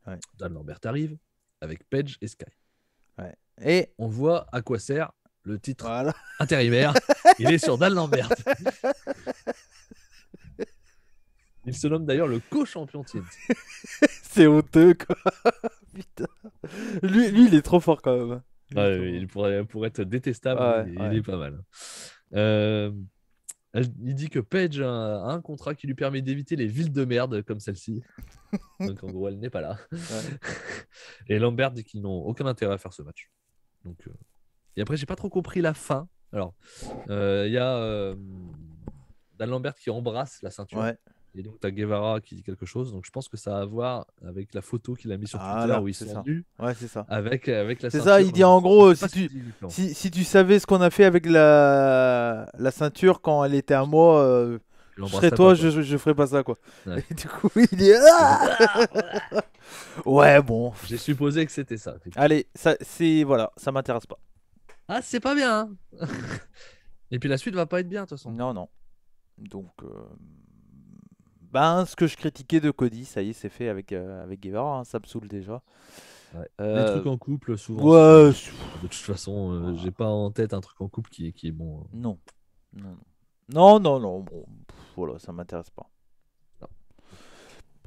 Ouais. Dan Lambert arrive avec Paige et Sky. Ouais. Et on voit à quoi sert le titre voilà. intérimaire. Il est sur Dan Lambert. Il se nomme d'ailleurs le co-champion TNT. C'est honteux, quoi. Putain. Lui, il est trop fort quand même. Il pourrait être détestable, il est pas mal. Il dit que Paige a un contrat qui lui permet d'éviter les villes de merde comme celle-ci. Donc en gros, elle n'est pas là. Ouais. Et Lambert dit qu'ils n'ont aucun intérêt à faire ce match. Donc, et après, j'ai pas trop compris la fin. Alors, il y a Dan Lambert qui embrasse la ceinture. Ouais. Et donc, tu as Guevara qui dit quelque chose. Donc, je pense que ça a à voir avec la photo qu'il a mis sur Twitter là, où ils sont nus. Ouais, c'est ça. Avec la ceinture. C'est ça, il dit en gros, si tu savais ce qu'on a fait avec la ceinture quand elle était à moi, Tu je serais l'embrasserais toi, pas, quoi. je ferais pas ça, quoi. Ouais. Et du coup, il est. Ah ouais, bon. J'ai supposé que c'était ça. Allez, ça, c'est. Voilà, ça m'intéresse pas. Ah, c'est pas bien, hein. Et puis la suite va pas être bien, de toute façon. Non, non. Donc. Ben, ce que je critiquais de Cody, ça y est, c'est fait avec Guevara, hein, ça me saoule déjà. Ouais. Euh, Les trucs en couple, souvent. Ouais, De toute façon, j'ai pas en tête un truc en couple qui est bon. non. Non, non, non, non, bon, voilà, ça m'intéresse pas. Non.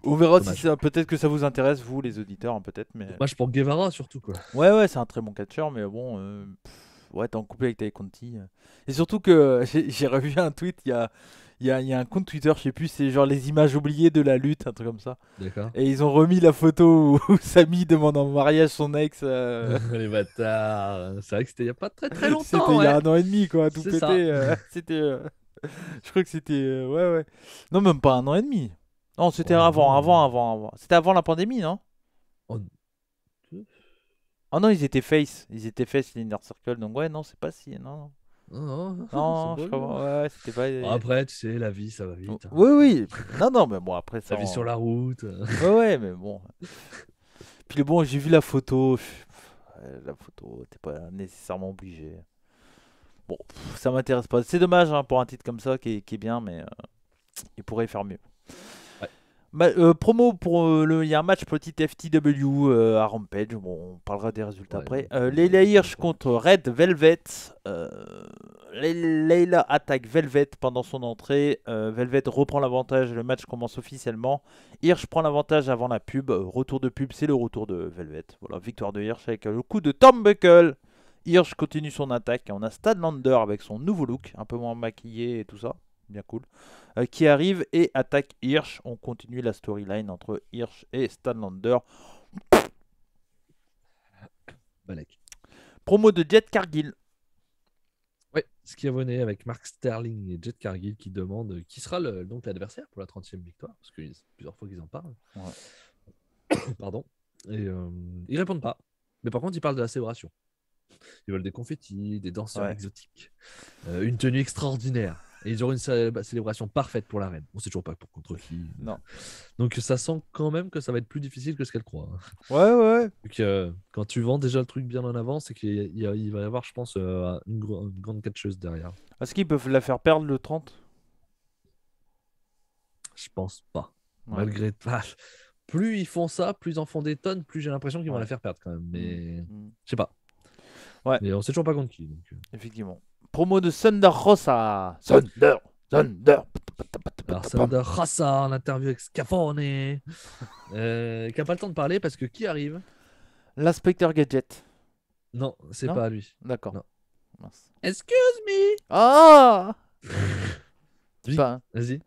On verra Dommage. si ça, peut-être que ça vous intéresse, vous, les auditeurs, hein, peut-être, mais... Dommage pour Guevara, surtout, quoi. Ouais, c'est un très bon catcheur, mais bon, ouais, t'es en couple avec Tay Conti. Et surtout que j'ai revu un tweet, il y a un compte Twitter, je sais plus, c'est genre les images oubliées de la lutte, un truc comme ça. D'accord. Et ils ont remis la photo où Sami demande en mariage son ex. Les bâtards. C'est vrai que c'était il y a pas très très C'était longtemps, il y a ouais. 1 an et demi, quoi, tout C'est pété. ça. C'était. Je crois que c'était. Ouais. Non, même pas 1 an et demi. Non, c'était Oh, avant. non. C'était avant la pandémie, non? Oh, Oh non, ils étaient face. Ils étaient face, l'Inner Circle. Donc, ouais, non, c'est pas si. Non, non, non, c'est je pas crois. bien. Ouais, c'était pas. Bon, après, tu sais, la vie, ça va vite, hein. Oui. Non, mais bon, après ça. La vie sur la route. Ouais, mais bon. Puis bon, j'ai vu la photo. La photo, t'es pas nécessairement obligé. Bon, ça m'intéresse pas. C'est dommage hein, pour un titre comme ça qui est bien, mais il pourrait faire mieux. Ouais. Promo pour il y a un match pour le titre FTW à Rampage. Bon, on parlera des résultats Ouais, après. Leila Hirsch contre Red Velvet. Leila attaque Velvet pendant son entrée. Velvet reprend l'avantage. Le match commence officiellement. Hirsch prend l'avantage avant la pub. Retour de pub, c'est le retour de Velvet. Voilà, victoire de Hirsch avec le coup de Tom Buckle. Hirsch continue son attaque. Et on a Statlander avec son nouveau look, un peu moins maquillé et tout ça. Bien cool. Qui arrive et attaque Hirsch. On continue la storyline entre Hirsch et Statlander. Balek. Promo de Jet Cargill. Ouais, Schiavone avec Mark Sterling et Jet Cargill qui demandent qui sera donc l'adversaire pour la 30e victoire, parce que c'est plusieurs fois qu'ils en parlent. Ouais. Pardon. Et ils répondent pas. Mais par contre, ils parlent de la célébration. Ils veulent des confettis, des danseurs exotiques, une tenue extraordinaire. Et ils auront une célébration parfaite pour la reine. On sait toujours pas contre qui. Non. Donc ça sent quand même que ça va être plus difficile que ce qu'elle croit, hein. Ouais. Donc, quand tu vends déjà le truc bien en avant, c'est qu'il va y avoir, je pense, une grande catcheuse derrière. Est-ce qu'ils peuvent la faire perdre le 30? Je pense pas. Ouais. Malgré plus ils font ça, plus ils en font des tonnes, plus j'ai l'impression qu'ils vont Ouais. la faire perdre quand même. Mais Mm. je sais pas. Ouais. Mais on sait toujours pas contre qui. Donc... Effectivement. Promo de Thunder Rosa. Thunder. Alors Thunder Rosa en interview avec Scafone, qui a pas le temps de parler parce que qui arrive? L'inspecteur Gadget. Non, c'est Non pas lui. D'accord. Non. Mince. Excuse me. Ah Oui. Pas, hein. Vas-y.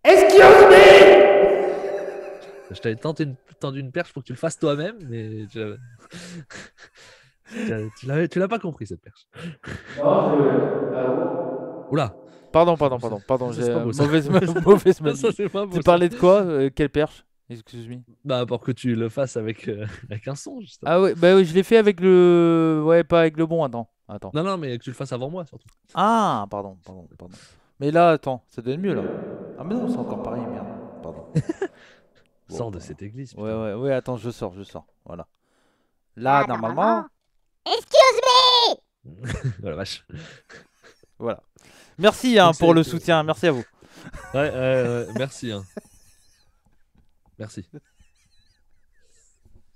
Excuse me. Je t'avais tendu une perche pour que tu le fasses toi-même, mais tu l'as pas compris cette perche. Oula. Pardon. Ça, c'est pas beau, ça. Mauvaise manie. Ça, c'est pas beau, Tu ça. parlais de quoi? Quelle perche? Excuse-moi. Bah, pour que tu le fasses avec un son, justement. Ah ouais, bah oui, je l'ai fait avec le... Ouais, pas avec le bon, attends. Non, mais que tu le fasses avant moi, surtout. Ah, pardon. Mais là, attends, ça donne mieux, là. Ah mais non, c'est encore pareil, merde. Pardon. Bon, Sors de cette église, putain. Ouais, attends, je sors. Voilà. Là, normalement... Excuse me. Oh la vache. Voilà. Merci hein, Donc, pour le c'est- soutien, merci à vous. Ouais, merci. Hein. Merci.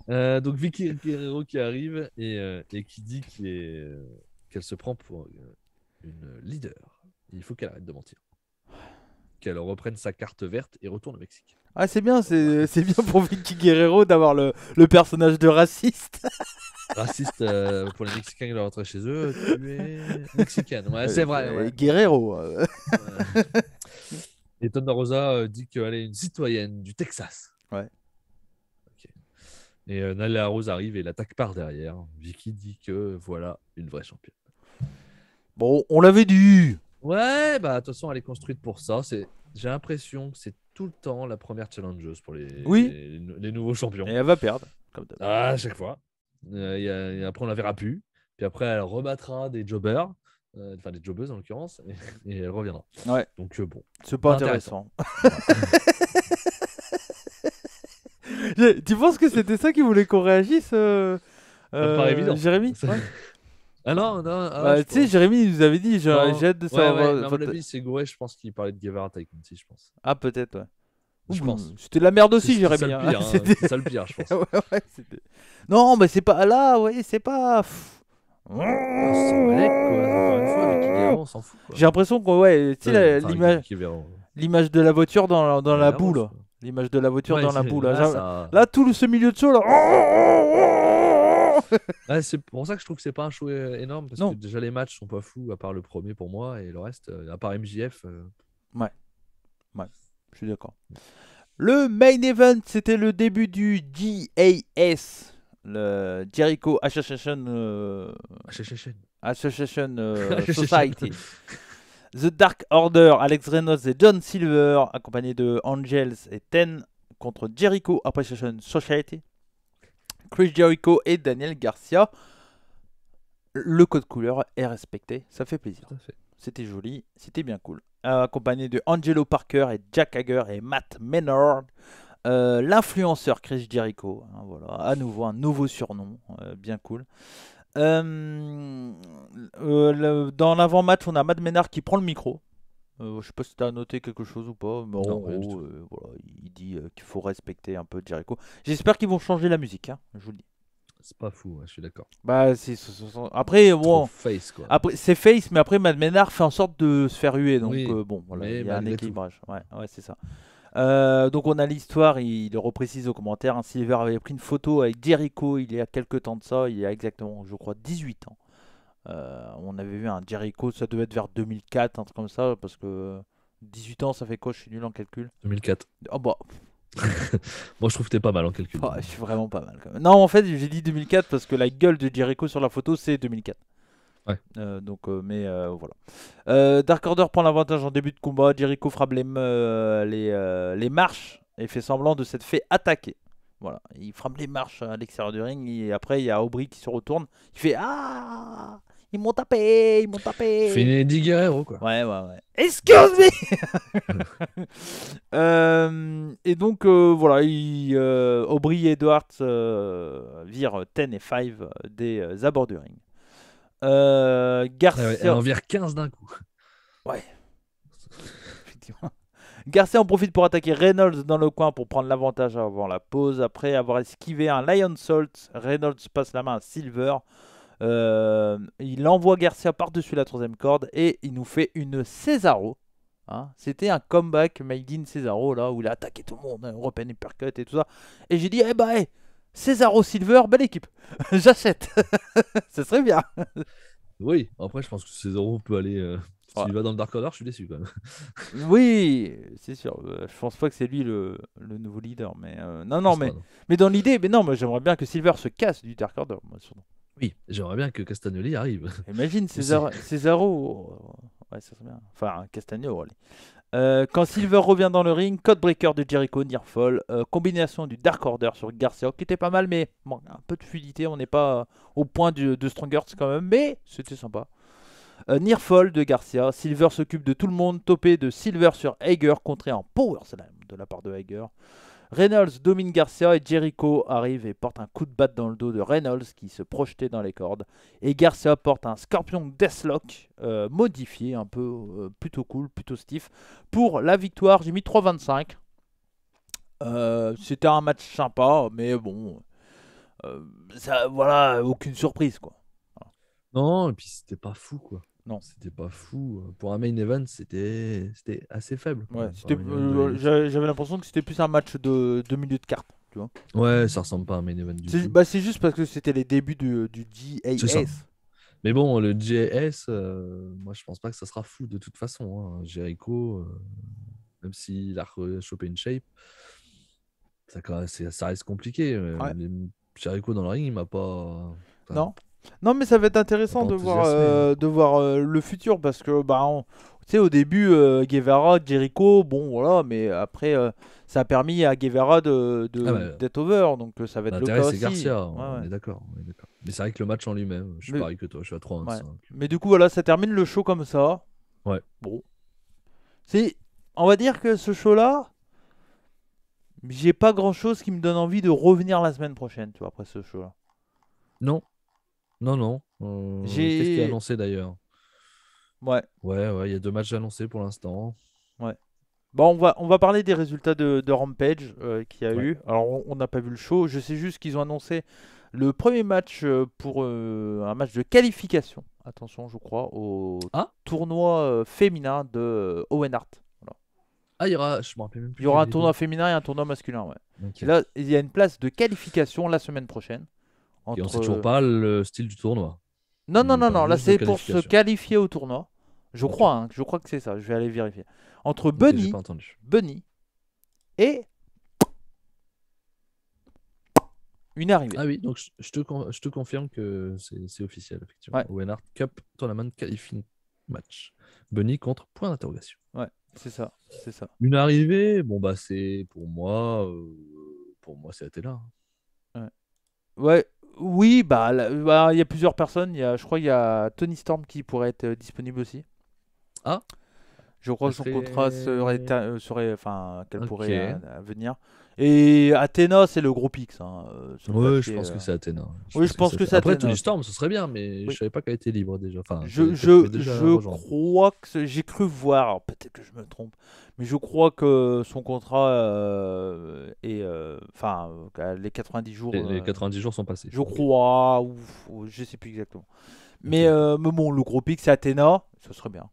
Donc Vicky Guerrero qui arrive et qui dit qu'elle se prend pour une leader. Il faut qu'elle arrête de mentir. Qu'elle reprenne sa carte verte et retourne au Mexique. Ah, c'est bien pour Vicky Guerrero d'avoir le personnage de raciste. Raciste pour les Mexicains qui doivent rentrer chez eux. Tu es mexicaine. Ouais, c'est vrai. Ouais. Guerrero. Ouais. Et Thunder Rosa dit qu'elle est une citoyenne du Texas. Ouais. Ok. Et Nyla Rose arrive et l'attaque par derrière. Vicky dit que voilà une vraie championne. Bon, on l'avait dit. Ouais, bah de toute façon elle est construite pour ça. J'ai l'impression que c'est tout le temps la première challengeuse pour les nouveaux champions. Et elle va perdre, comme d'hab. À chaque fois. Après on la verra plus. Puis après elle rebattra des jobbers. enfin les jobbeuses en l'occurrence, et elle reviendra. Ouais. Donc bon. C'est pas Intéressant. intéressant. Tu penses que c'était ça qui voulait qu'on réagisse, Ça me paraît évident. Jérémy? Ouais. Ah non, Bah, tu sais, Jérémy il nous avait dit, j'ai hâte de savoir. Ouais, mais à mon avis, c'est gouré, je pense qu'il parlait de Guevara Taekwondo, je pense. Ah, peut-être, ouais. Je pense. C'était de la merde aussi, C'est Jérémy. ça le hein. pire, c'est ça le pire, je pense. Ouais, c'était- Non, mais c'est pas là, ouais, c'est pas. On s'en balèque, quoi. Encore une fois, avec Guevara, on s'en fout, quoi. J'ai l'impression que, ouais, tu sais, Enfin, Guevara. l'image de la voiture dans la Rose, boule. quoi. L'image de la voiture Ouais, dans la c'est- boule. là, Là, ça- là, tout ce milieu de saut, là. Ouais, c'est pour ça que je trouve que c'est pas un show énorme, parce Non. que déjà les matchs sont pas fous, à part le premier pour moi, et le reste, à part MJF. Je suis d'accord. Le main event, c'était le début du GAS, le Jericho Association, Association Society. The Dark Order, Alex Reynolds et John Silver, accompagnés de Angels et Ten, contre Jericho Appreciation Society, Chris Jericho et Daniel Garcia. Le code couleur est respecté, ça fait plaisir. Tout à fait. C'était joli, c'était bien cool. Accompagné de Angelo Parker et Jack Hager et Matt Menard. L'influenceur Chris Jericho. Hein, voilà, à nouveau un nouveau surnom, bien cool. Dans l'avant-match, on a Matt Menard qui prend le micro. Je sais pas si tu as noté quelque chose ou pas, mais Non, en rien du gros, tout. voilà, il dit qu'il faut respecter un peu Jericho. J'espère qu'ils vont changer la musique, hein, je vous le dis. C'est pas fou, ouais, je suis d'accord. Bah, après, Trop bon, face, quoi. après c'est face, mais après Matt Menard fait en sorte de se faire huer, donc Oui, bon, voilà, mais il y a un malgré tout. équilibrage. Ouais, c'est ça. Donc on a l'histoire, il le reprécise aux commentaires. Silver avait pris une photo avec Jericho il y a quelques temps de ça, il y a exactement, je crois, 18 ans. On avait vu un Jericho, ça devait être vers 2004, un truc comme ça, parce que 18 ans, ça fait quoi? Je suis nul en calcul. 2004. Oh bah, Moi, je trouve que t'es pas mal en calcul. je suis vraiment pas mal quand même. Non, en fait, j'ai dit 2004 parce que la gueule de Jericho sur la photo, c'est 2004. Ouais. Mais voilà. Dark Order prend l'avantage en début de combat. Jericho frappe les marches et fait semblant de s'être fait attaquer. Voilà, il frappe les marches à l'extérieur du ring et après il y a Aubrey qui se retourne. Il fait ah, ils m'ont tapé, ils m'ont tapé. Fais une Eddie Guerrero, quoi. Ouais. Excuse me. Et donc voilà, Aubrey et Edwards virent 10 et 5 des abords du ring. Garcia. Elle en vire 15 d'un coup. Effectivement. Garcia en profite pour attaquer Reynolds dans le coin pour prendre l'avantage avant la pause. Après avoir esquivé un Lion Salt, Reynolds passe la main à Silver. Il envoie Garcia par-dessus la troisième corde et il nous fait une Cesaro. Hein, c'était un comeback made in Cesaro là où il a attaqué tout le monde, European Uppercut et tout ça. Et j'ai dit, Cesaro Silver, belle équipe. J'achète. Ça serait bien. Oui, après, je pense que Cesaro peut aller. Ouais. S'il va dans le Dark Order, je suis déçu quand même. Oui, c'est sûr. Je pense pas que c'est lui le nouveau leader. Mais non, Je pense mais, pas, non. mais dans l'idée, mais non, moi j'aimerais bien que Silver se casse du Dark Order. Moi, surtout. Oui, j'aimerais bien que Castagnoli arrive. Imagine Cesaro. Ouais, ça serait bien. Enfin, Castagno, allez. Quand Silver revient dans le ring, Codebreaker de Jericho, Nearfall, combinaison du Dark Order sur Garcia, qui était pas mal, mais bon, un peu de fluidité, on n'est pas au point de Strongest quand même, mais c'était sympa. Nearfall de Garcia, Silver s'occupe de tout le monde, topé de Silver sur Hager, contré en Power Slam de la part de Hager. Reynolds domine Garcia et Jericho arrive et porte un coup de batte dans le dos de Reynolds qui se projetait dans les cordes. Et Garcia porte un Scorpion Deathlock modifié, un peu plutôt cool, plutôt stiff. Pour la victoire, j'ai mis 3,25. C'était un match sympa, mais bon, ça, voilà, aucune surprise quoi. Non, et puis c'était pas fou, quoi. Non. C'était pas fou. Pour un main event, c'était assez faible. Ouais, Pour un main event de- j'avais l'impression que c'était plus un match de milieu de carte. Tu vois. Ouais, ça ressemble pas à un main event du tout. C'est juste parce que c'était les débuts du C'est ça. GAS. Mais bon, le JS, moi je pense pas que ça sera fou de toute façon. Hein. Jericho, même s'il a chopé une shape, ça reste compliqué. Ouais. Jericho dans le ring, il m'a pas. Enfin, Non. Non, mais ça va être intéressant Pas de voir, enthousiasmé, de voir le futur parce que tu sais, au début, Guevara, Jericho, bon voilà, mais après ça a permis à Guevara Ah bah, d'être over, donc ça va être le l'intérêt cas c'est aussi. Garcia, Ouais, on ouais. est d'accord. On est d'accord. Mais c'est vrai que le match en lui-même, je suis Mais- pareil que toi, je suis à 3,25. Mais du coup, voilà, ça termine le show comme ça. Ouais. Bon. On va dire que ce show-là, j'ai pas grand-chose qui me donne envie de revenir la semaine prochaine, tu vois, après ce show-là. Non, non. Qu'est-ce qui est J'ai... annoncé d'ailleurs? Ouais, Ouais, il y a 2 matchs annoncés pour l'instant. ouais. Bon, on va parler des résultats de Rampage qu'il y a Ouais. eu. Alors, on n'a pas vu le show. Je sais juste qu'ils ont annoncé le premier match pour un match de qualification. Attention, je crois, au Ah tournoi féminin de Owen Hart. Voilà. Ah, je me rappelle même Il plus y aura qu'il y un avait tournoi deux. féminin et un tournoi masculin, ouais. Ok. Et là, il y a une place de qualification la semaine prochaine. Et on Entre... sait toujours pas le style du tournoi. Non, non, Il non, parle non. Là, juste de c'est pour se qualification. qualifier au tournoi. Je Ok. crois, hein, je crois que c'est ça. Je vais aller vérifier. Entre Ok, j'ai Bunny, pas entendu. et une arrivée. Ah oui, donc je te confirme que c'est officiel, effectivement. Ouais. Owen Hart Cup Tournament Qualifying Match. Bunny contre point d'interrogation. Ouais, c'est ça, c'est ça. Une arrivée, bon bah c'est pour moi c'est Athéna. Ouais, oui, bah, il y a plusieurs personnes. Je crois qu'il y a Tony Storm qui pourrait être disponible aussi. Ah, Je crois elle que son serait- contrat enfin, qu'elle Ok. pourrait venir. Et Athena, c'est le gros pix. Hein, sur le Ouais, papier, je pense que c'est Athéna. Oui, je pense que c'est Après, Athéna Tony aussi. Storm, ce serait bien, mais Oui. je savais pas qu'elle était libre déjà. Enfin, Je, qu'elle je, pouvait déjà je rejoindre. crois que j'ai cru voir, alors peut-être que je me trompe, mais je crois que son contrat enfin, les 90 jours, Les 90 jours sont passés. je Ok. crois, ou je sais plus exactement. Mais, Ok. mais bon, le gros pic, c'est Athéna, ce serait bien.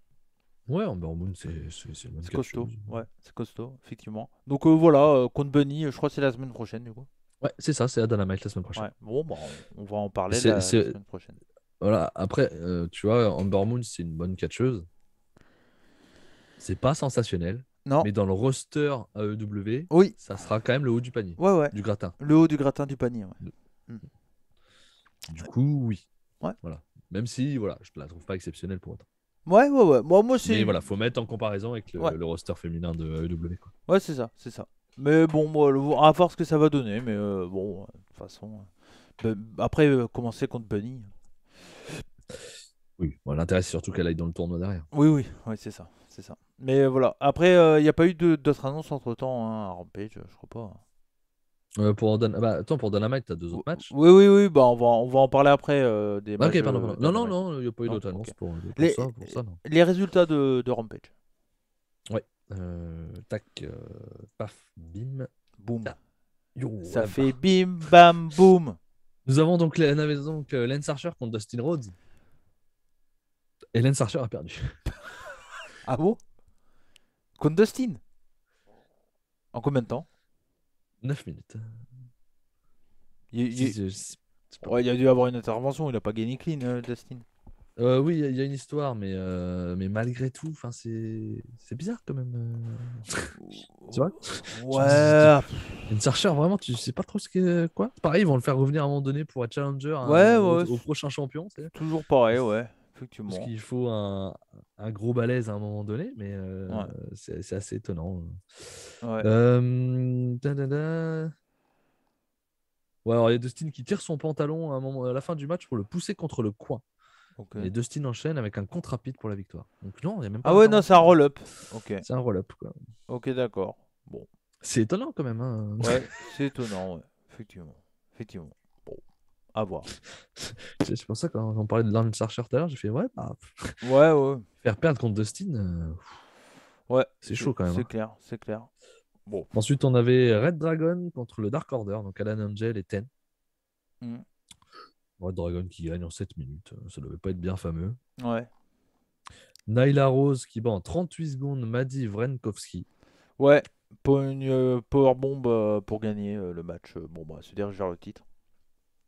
Ouais, Amber Moon, c'est une bonne C'est costaud, catcheuse. ouais, c'est costaud, effectivement. Donc voilà, contre Bunny, je crois que c'est la semaine prochaine, du coup. Ouais, c'est ça, c'est à Dynamite la semaine prochaine. Ouais, bon, bah, on va en parler C'est- la c'est- semaine prochaine. Voilà, après, tu vois, Amber Moon, c'est une bonne catcheuse. C'est pas sensationnel, Non, mais dans le roster AEW, oui, ça sera quand même le haut du panier, ouais, du gratin. le haut du gratin du panier, ouais. Du coup, oui. Ouais. Voilà. Même si, voilà, je la trouve pas exceptionnelle pour autant. Ouais. Moi, c'est... Mais voilà, faut mettre en comparaison avec Ouais. le roster féminin de AEW, quoi. Ouais, c'est ça, c'est ça. Mais bon, moi, à voir ce que ça va donner, mais bon, de toute façon... après, commencer contre Bunny... Oui, bon, l'intérêt, c'est surtout qu'elle aille dans le tournoi derrière. Oui, c'est ça, c'est ça. Mais voilà, après, il n'y a pas eu d'autres annonces entre-temps, hein, à Rampage, je crois pas. Attends, pour Dynamite, t'as 2 autres matchs. Oui, bah on va en parler après des matchs. Ok, pardon. Non, Dynamite. non, il n'y a pas eu Non, d'autres annonces ok. pour Les, ça, non. les résultats de Rampage. Ouais. Tac, paf, bim. Boum. Ah, yo, Ça là-bas. fait bim, bam, boum. Nous avons donc Lance Archer contre Dustin Rhodes. Et Lance Archer a perdu. Ah bon? Contre Dustin? En combien de temps? 9 minutes. Il, Si, il- c'est pas- ouais, il a dû avoir une intervention, il a pas gagné clean, Dustin. Oui, il y a une histoire, mais malgré tout, c'est bizarre quand même. Tu vois? Ouais. Lance Archer, vraiment, tu sais pas trop quoi. Pareil, ils vont le faire revenir à un moment donné pour être challenger Ouais, au prochain champion. Toujours pareil, ouais, Parce effectivement. qu'il faut un gros balèze à un moment donné, mais Ouais. c'est assez étonnant. Ouais. Da, da, da. Ouais, alors il y a Dustin qui tire son pantalon à la fin du match pour le pousser contre le coin. Ok. Et Dustin enchaîne avec un contre rapide pour la victoire. Donc non, il n'y a même pas Ah ouais, non, c'est un d'intervention. roll-up. Ok, C'est un roll-up, quoi. ok, d'accord. Bon, C'est étonnant quand même. Hein. ouais, c'est étonnant, ouais, effectivement. Bon, à voir. C'est pour ça que quand on parlait de Lance Archer tout à l'heure, j'ai fait ouais, bah, Ouais. faire perdre contre Dustin, Ouais, c'est chaud quand même. C'est Hein. clair, c'est clair. Bon. Ensuite, on avait Red Dragon contre le Dark Order, donc Alan Angel et Ten. Mm. Red Dragon qui gagne en 7 minutes, ça devait pas être bien fameux. Ouais. Nyla Rose qui bat en 38 secondes Maddie Wrenkowski. Ouais, pour une powerbomb pour gagner le match. Bon, bah, c'est-à-dire que je gère le titre.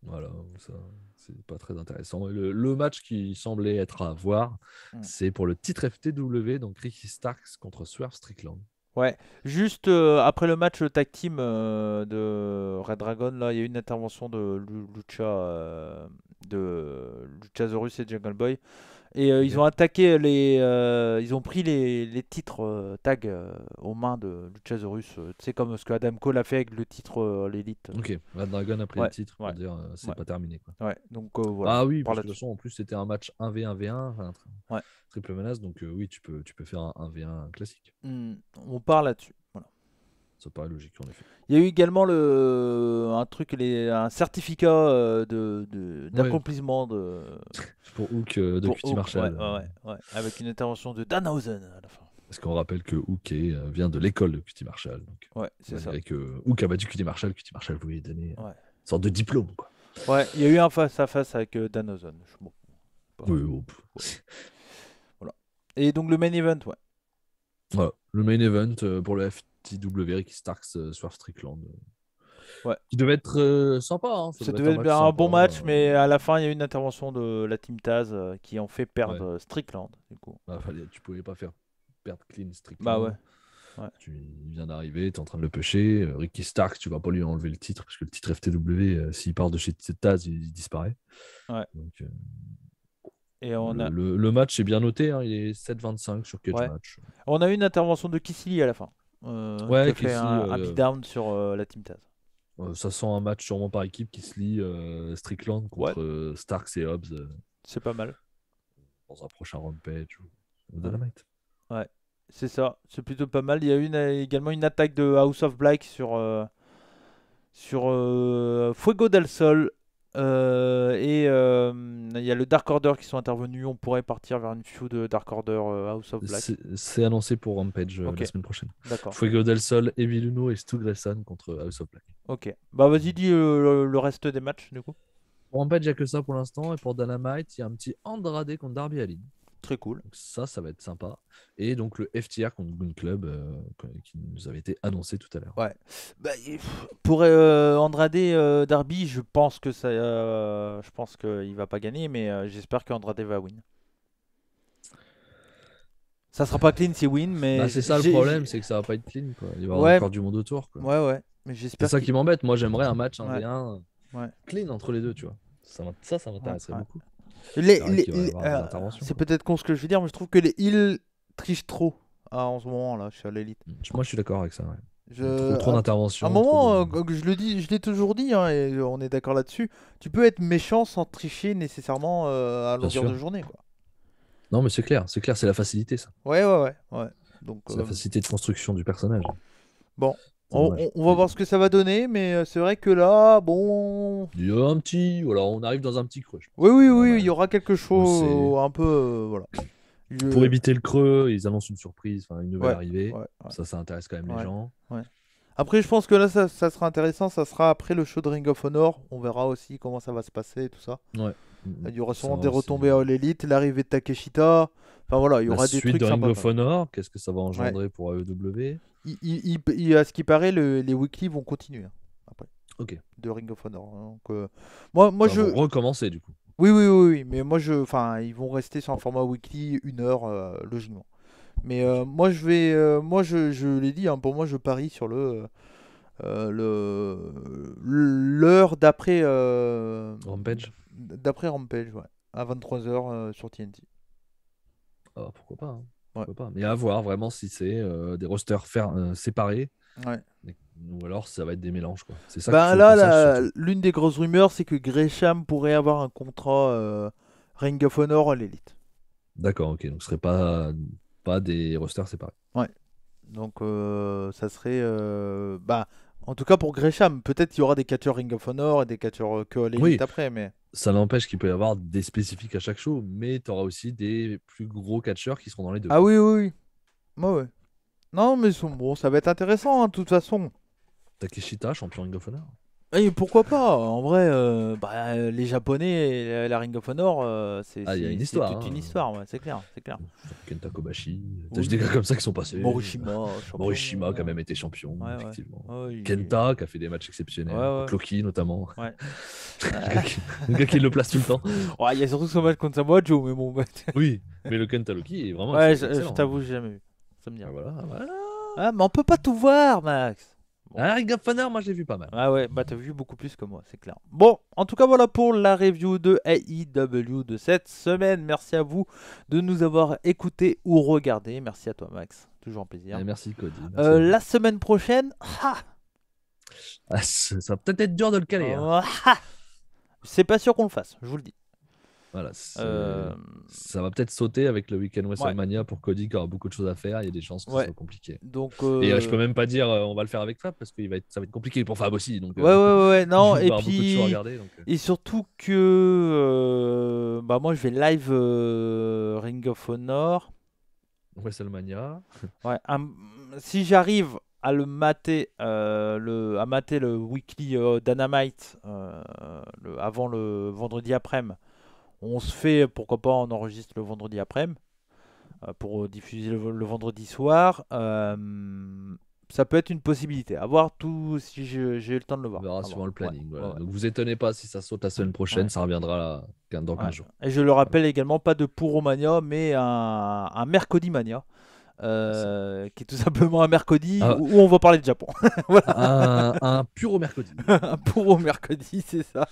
Voilà, ça, c'est pas très intéressant. Et le match qui semblait être à voir, c'est pour le titre FTW, donc Ricky Starks contre Swerve Strickland. Ouais, juste après le match tag team de Red Dragon, là, il y a eu une intervention de Lucha de Luchasaurus et Jungle Boy. Et ils ont attaqué ils ont pris les titres tags aux mains de Luchasaurus. Tu sais, comme ce que Adam Cole a fait avec le titre l'élite. Ok, Red Dragon a pris Ouais, le titre pour ouais, dire c'est ouais. pas terminé. Quoi. Ouais, donc voilà. Ah oui, par parce que de toute là-dessus. façon, en plus, c'était un match 1v1v1, enfin, Ouais. triple menace, donc oui, tu peux faire un 1v1 classique. On part là-dessus. Voilà. Ça paraît logique, en effet. Il y a eu également un certificat d'accomplissement Pour Hook de pour QT Hook, Marshall. ouais, avec une intervention de Danhausen à la fin. Parce qu'on rappelle que Hook vient de l'école de QT Marshall. Donc, Ouais, c'est ça. malgré que Hook a battu QT Marshall voulait lui donner Ouais. une sorte de diplôme. Quoi. Ouais, il y a eu un face-à-face avec Danhausen. Bon, pas- Oui, Voilà. Et donc le main event, ouais. voilà. Le main event pour le FTW, Ricky Starks, Swerve Strickland. Ouais. Qui devait être sympa. Hein. Ça devait être un bon match, mais à la fin, il y a eu une intervention de la Team Taz qui ont fait perdre Strickland. Du coup. Bah, tu pouvais pas faire perdre clean Strickland. Bah ouais. Il vient d'arriver, tu es en train de le pêcher. Ricky Starks, tu vas pas lui enlever le titre, parce que le titre FTW, s'il part de chez Taz, il disparaît. Ouais. Donc, et le match est bien noté, hein, il est 7-25 sur Cage Match. On a eu une intervention de Keith Lee à la fin. Qui a fait un beatdown sur la Team Taz. Ça sent un match sûrement par équipe qui se lie Strickland contre Starks et Hobbs. C'est pas mal. Dans un prochain Rampage ou Dynamite. Ouais, c'est ça. C'est plutôt pas mal. Il y a eu également une attaque de House of Black sur Fuego del Sol. Et il y a le Dark Order qui sont intervenus. On pourrait partir vers une feud de Dark Order House of Black. C'est annoncé pour Rampage la semaine prochaine. D'accord. Fuego del Sol, Evil Uno et Stu Grayson contre House of Black. Ok. Bah vas-y, dis le reste des matchs du coup. Pour Rampage, il n'y a que ça pour l'instant. Et pour Dynamite, il y a un petit Andrade contre Darby Allin. Très cool. Donc ça va être sympa. Et donc le FTR contre Gun Club qui nous avait été annoncé tout à l'heure. Ouais. Bah, pour Andrade Darby, je pense que qu'il va pas gagner, mais j'espère qu'Andrade va win. Ça sera pas clean si win, mais c'est ça le problème, c'est que ça va pas être clean. Quoi. Il va y avoir encore du monde autour. Quoi. Ouais. Mais j'espère. C'est ça qui m'embête. Moi, j'aimerais un match 1v1 clean entre les deux, tu vois. Ça m'intéresserait beaucoup. C'est peut-être con ce que je vais dire, mais je trouve que les heals trichent trop en ce moment là, je suis à l'élite. Moi, je suis d'accord avec ça. Ouais. Trop d'interventions. À un moment, je l'ai toujours dit, hein, et on est d'accord là-dessus. Tu peux être méchant sans tricher nécessairement à longueur de journée, quoi. Non, mais c'est clair, c'est la facilité, ça. Ouais. Donc, c'est la facilité de construction du personnage. Bon. On va voir ce que ça va donner, mais c'est vrai que là, bon. Il y a un petit. Voilà, on arrive dans un petit creux. Oui, il y aura quelque chose un peu. Voilà. Pour éviter le creux, ils annoncent une surprise, une nouvelle arrivée. Ça intéresse quand même les gens. Ouais. Après, je pense que là, ça sera intéressant. Ça sera après le show de Ring of Honor. On verra aussi comment ça va se passer et tout ça. Ouais. Il y aura sûrement des retombées à All Elite, l'arrivée de Takeshita. Enfin voilà, il y aura des trucs sympas. sympas. Suite de Ring of Honor, qu'est-ce que ça va engendrer pour AEW? À ce qui paraît, les weekly vont continuer après. Ok. De Ring of Honor. Donc, moi je. Vont recommencer du coup. Oui, mais moi ils vont rester sur un format weekly 1 heure logiquement. Mais moi je l'ai dit, hein, pour moi je parie sur l'heure d'après Rampage. D'après Rampage, ouais, à 23h sur TNT. Ah, pourquoi pas, hein. Pourquoi pas. Mais à voir vraiment si c'est des rosters séparés. Ouais. Ou alors ça va être des mélanges, quoi. C'est ça l'une des grosses rumeurs, c'est que Gresham pourrait avoir un contrat Ring of Honor à l'élite. D'accord, ok. Donc ce serait pas des rosters séparés. Ouais. Donc ça serait en tout cas pour Gresham, peut-être qu'il y aura des catcheurs Ring of Honor et des catcheurs que à l'élite après, mais ça n'empêche qu'il peut y avoir des spécifiques à chaque show, mais tu auras aussi des plus gros catcheurs qui seront dans les deux. Ah oui. Ouais. Non, mais ça va être intéressant, hein, de toute façon. Takeshita, champion Ring of Honor. Et pourquoi pas? En vrai, les Japonais et la Ring of Honor, c'est une histoire, toute une histoire, ouais, c'est clair. Kenta Kobashi, t'as des gars comme ça qui sont passés. Morishima qui a même été champion, effectivement. Ouais, Kenta qui a fait des matchs exceptionnels, Loki notamment. Ouais. le gars qui le place tout le temps. Il y a surtout son match contre Samoa Joe, mais bon. Oui, mais le Kenta Loki est vraiment je t'avoue, j'ai jamais vu. Ça me dit. Voilà. Ah, mais on peut pas tout voir, Max. Bon. Ah, Ring of Honor, moi je l'ai vu pas mal. Ah ouais, bah t'as vu beaucoup plus que moi, c'est clair. Bon, en tout cas voilà pour la review de AEW de cette semaine. Merci à vous de nous avoir écoutés ou regardés. Merci à toi Max, toujours un plaisir. Merci Cody. Merci à vous. La semaine prochaine, Ça va peut-être être dur de le caler. Hein. c'est pas sûr qu'on le fasse, je vous le dis. Voilà, Euh, ça va peut-être sauter avec le week-end WrestleMania pour Cody qui aura beaucoup de choses à faire. Il y a des chances que ce soit compliqué. Donc, Et je peux même pas dire on va le faire avec Fab parce que ça va être compliqué pour Fab aussi. Donc, ouais, non, il va et avoir beaucoup de choses à puis regarder. Donc, et surtout que bah moi je vais live Ring of Honor. WrestleMania. Ouais, si j'arrive à le mater, à mater le weekly Dynamite avant le vendredi après-midi, on se fait, pourquoi pas, on enregistre le vendredi après-midi pour diffuser le vendredi soir. Ça peut être une possibilité. À voir tout si j'ai le temps de le voir. On verra À suivant voir. le planning. Ouais, Voilà. ouais. Donc vous étonnez pas si ça saute la semaine prochaine, Ouais. ça reviendra dans 15 jours. Et je le rappelle également, pas de Puromania, mais un Mercredi Mania. Qui est tout simplement un mercredi où on va parler de Japon. Voilà. Un puro mercredi. Un puro mercredi, c'est ça.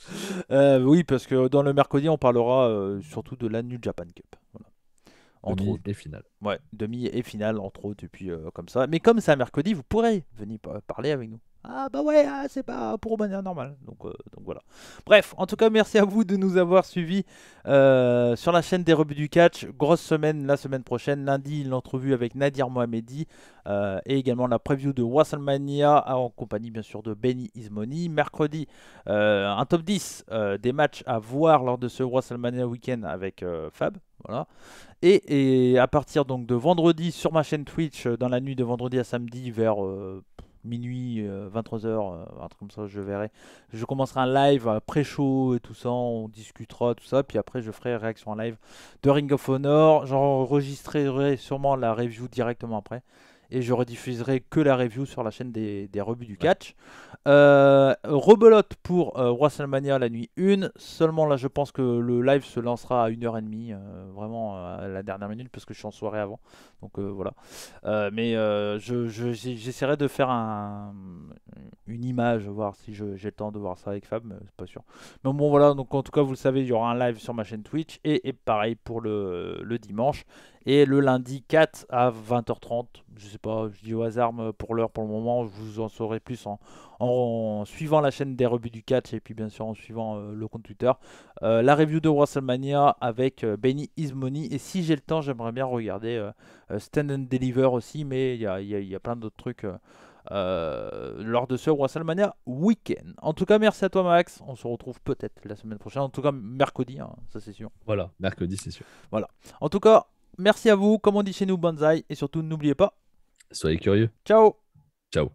Oui, parce que dans le mercredi, on parlera surtout de la New Japan Cup. Voilà. Entre autres. Et finale. Ouais, demi et finale, entre autres, et puis comme ça. Mais comme c'est un mercredi, vous pourrez venir parler avec nous. Ah bah ouais, c'est pas pour manière normale. Donc voilà. Bref, en tout cas, merci à vous de nous avoir suivis sur la chaîne des rebuts du catch. Grosse semaine la semaine prochaine. Lundi, l'entrevue avec Nadir Mohamedi et également la preview de WrestleMania en compagnie bien sûr de Benny Ismoni. Mercredi, un top 10 des matchs à voir lors de ce WrestleMania week-end avec Fab. Voilà. Et à partir donc de vendredi sur ma chaîne Twitch, dans la nuit de vendredi à samedi vers minuit, 23h, un truc comme ça, je verrai. Je commencerai un live pré-show et tout ça, on discutera tout ça, puis après je ferai réaction en live de Ring of Honor. J'enregistrerai sûrement la review directement après. Et je rediffuserai que la review sur la chaîne des rebuts du catch. Rebelote pour WrestleMania la nuit 1. Seulement là, je pense que le live se lancera à 1h30, vraiment à la dernière minute, parce que je suis en soirée avant. Donc voilà. Mais j'essaierai de faire une image, voir si j'ai le temps de voir ça avec Fab, mais c'est pas sûr. Mais bon, voilà. Donc en tout cas, vous le savez, il y aura un live sur ma chaîne Twitch. Et pareil pour le dimanche. Et le lundi 4 à 20h30, je sais pas, je dis au hasard pour l'heure pour le moment, je vous en saurai plus en suivant la chaîne des rebuts du catch et puis bien sûr en suivant le compte Twitter. La review de WrestleMania avec Benny Ismoni, et si j'ai le temps, j'aimerais bien regarder Stand and Deliver aussi, mais il y a plein d'autres trucs lors de ce WrestleMania week-end. En tout cas, merci à toi Max, on se retrouve peut-être la semaine prochaine, en tout cas mercredi, hein, ça c'est sûr. Voilà, mercredi c'est sûr. Voilà. En tout cas, merci à vous, comme on dit chez nous, bonsaï, et surtout n'oubliez pas, soyez curieux. ciao. Ciao.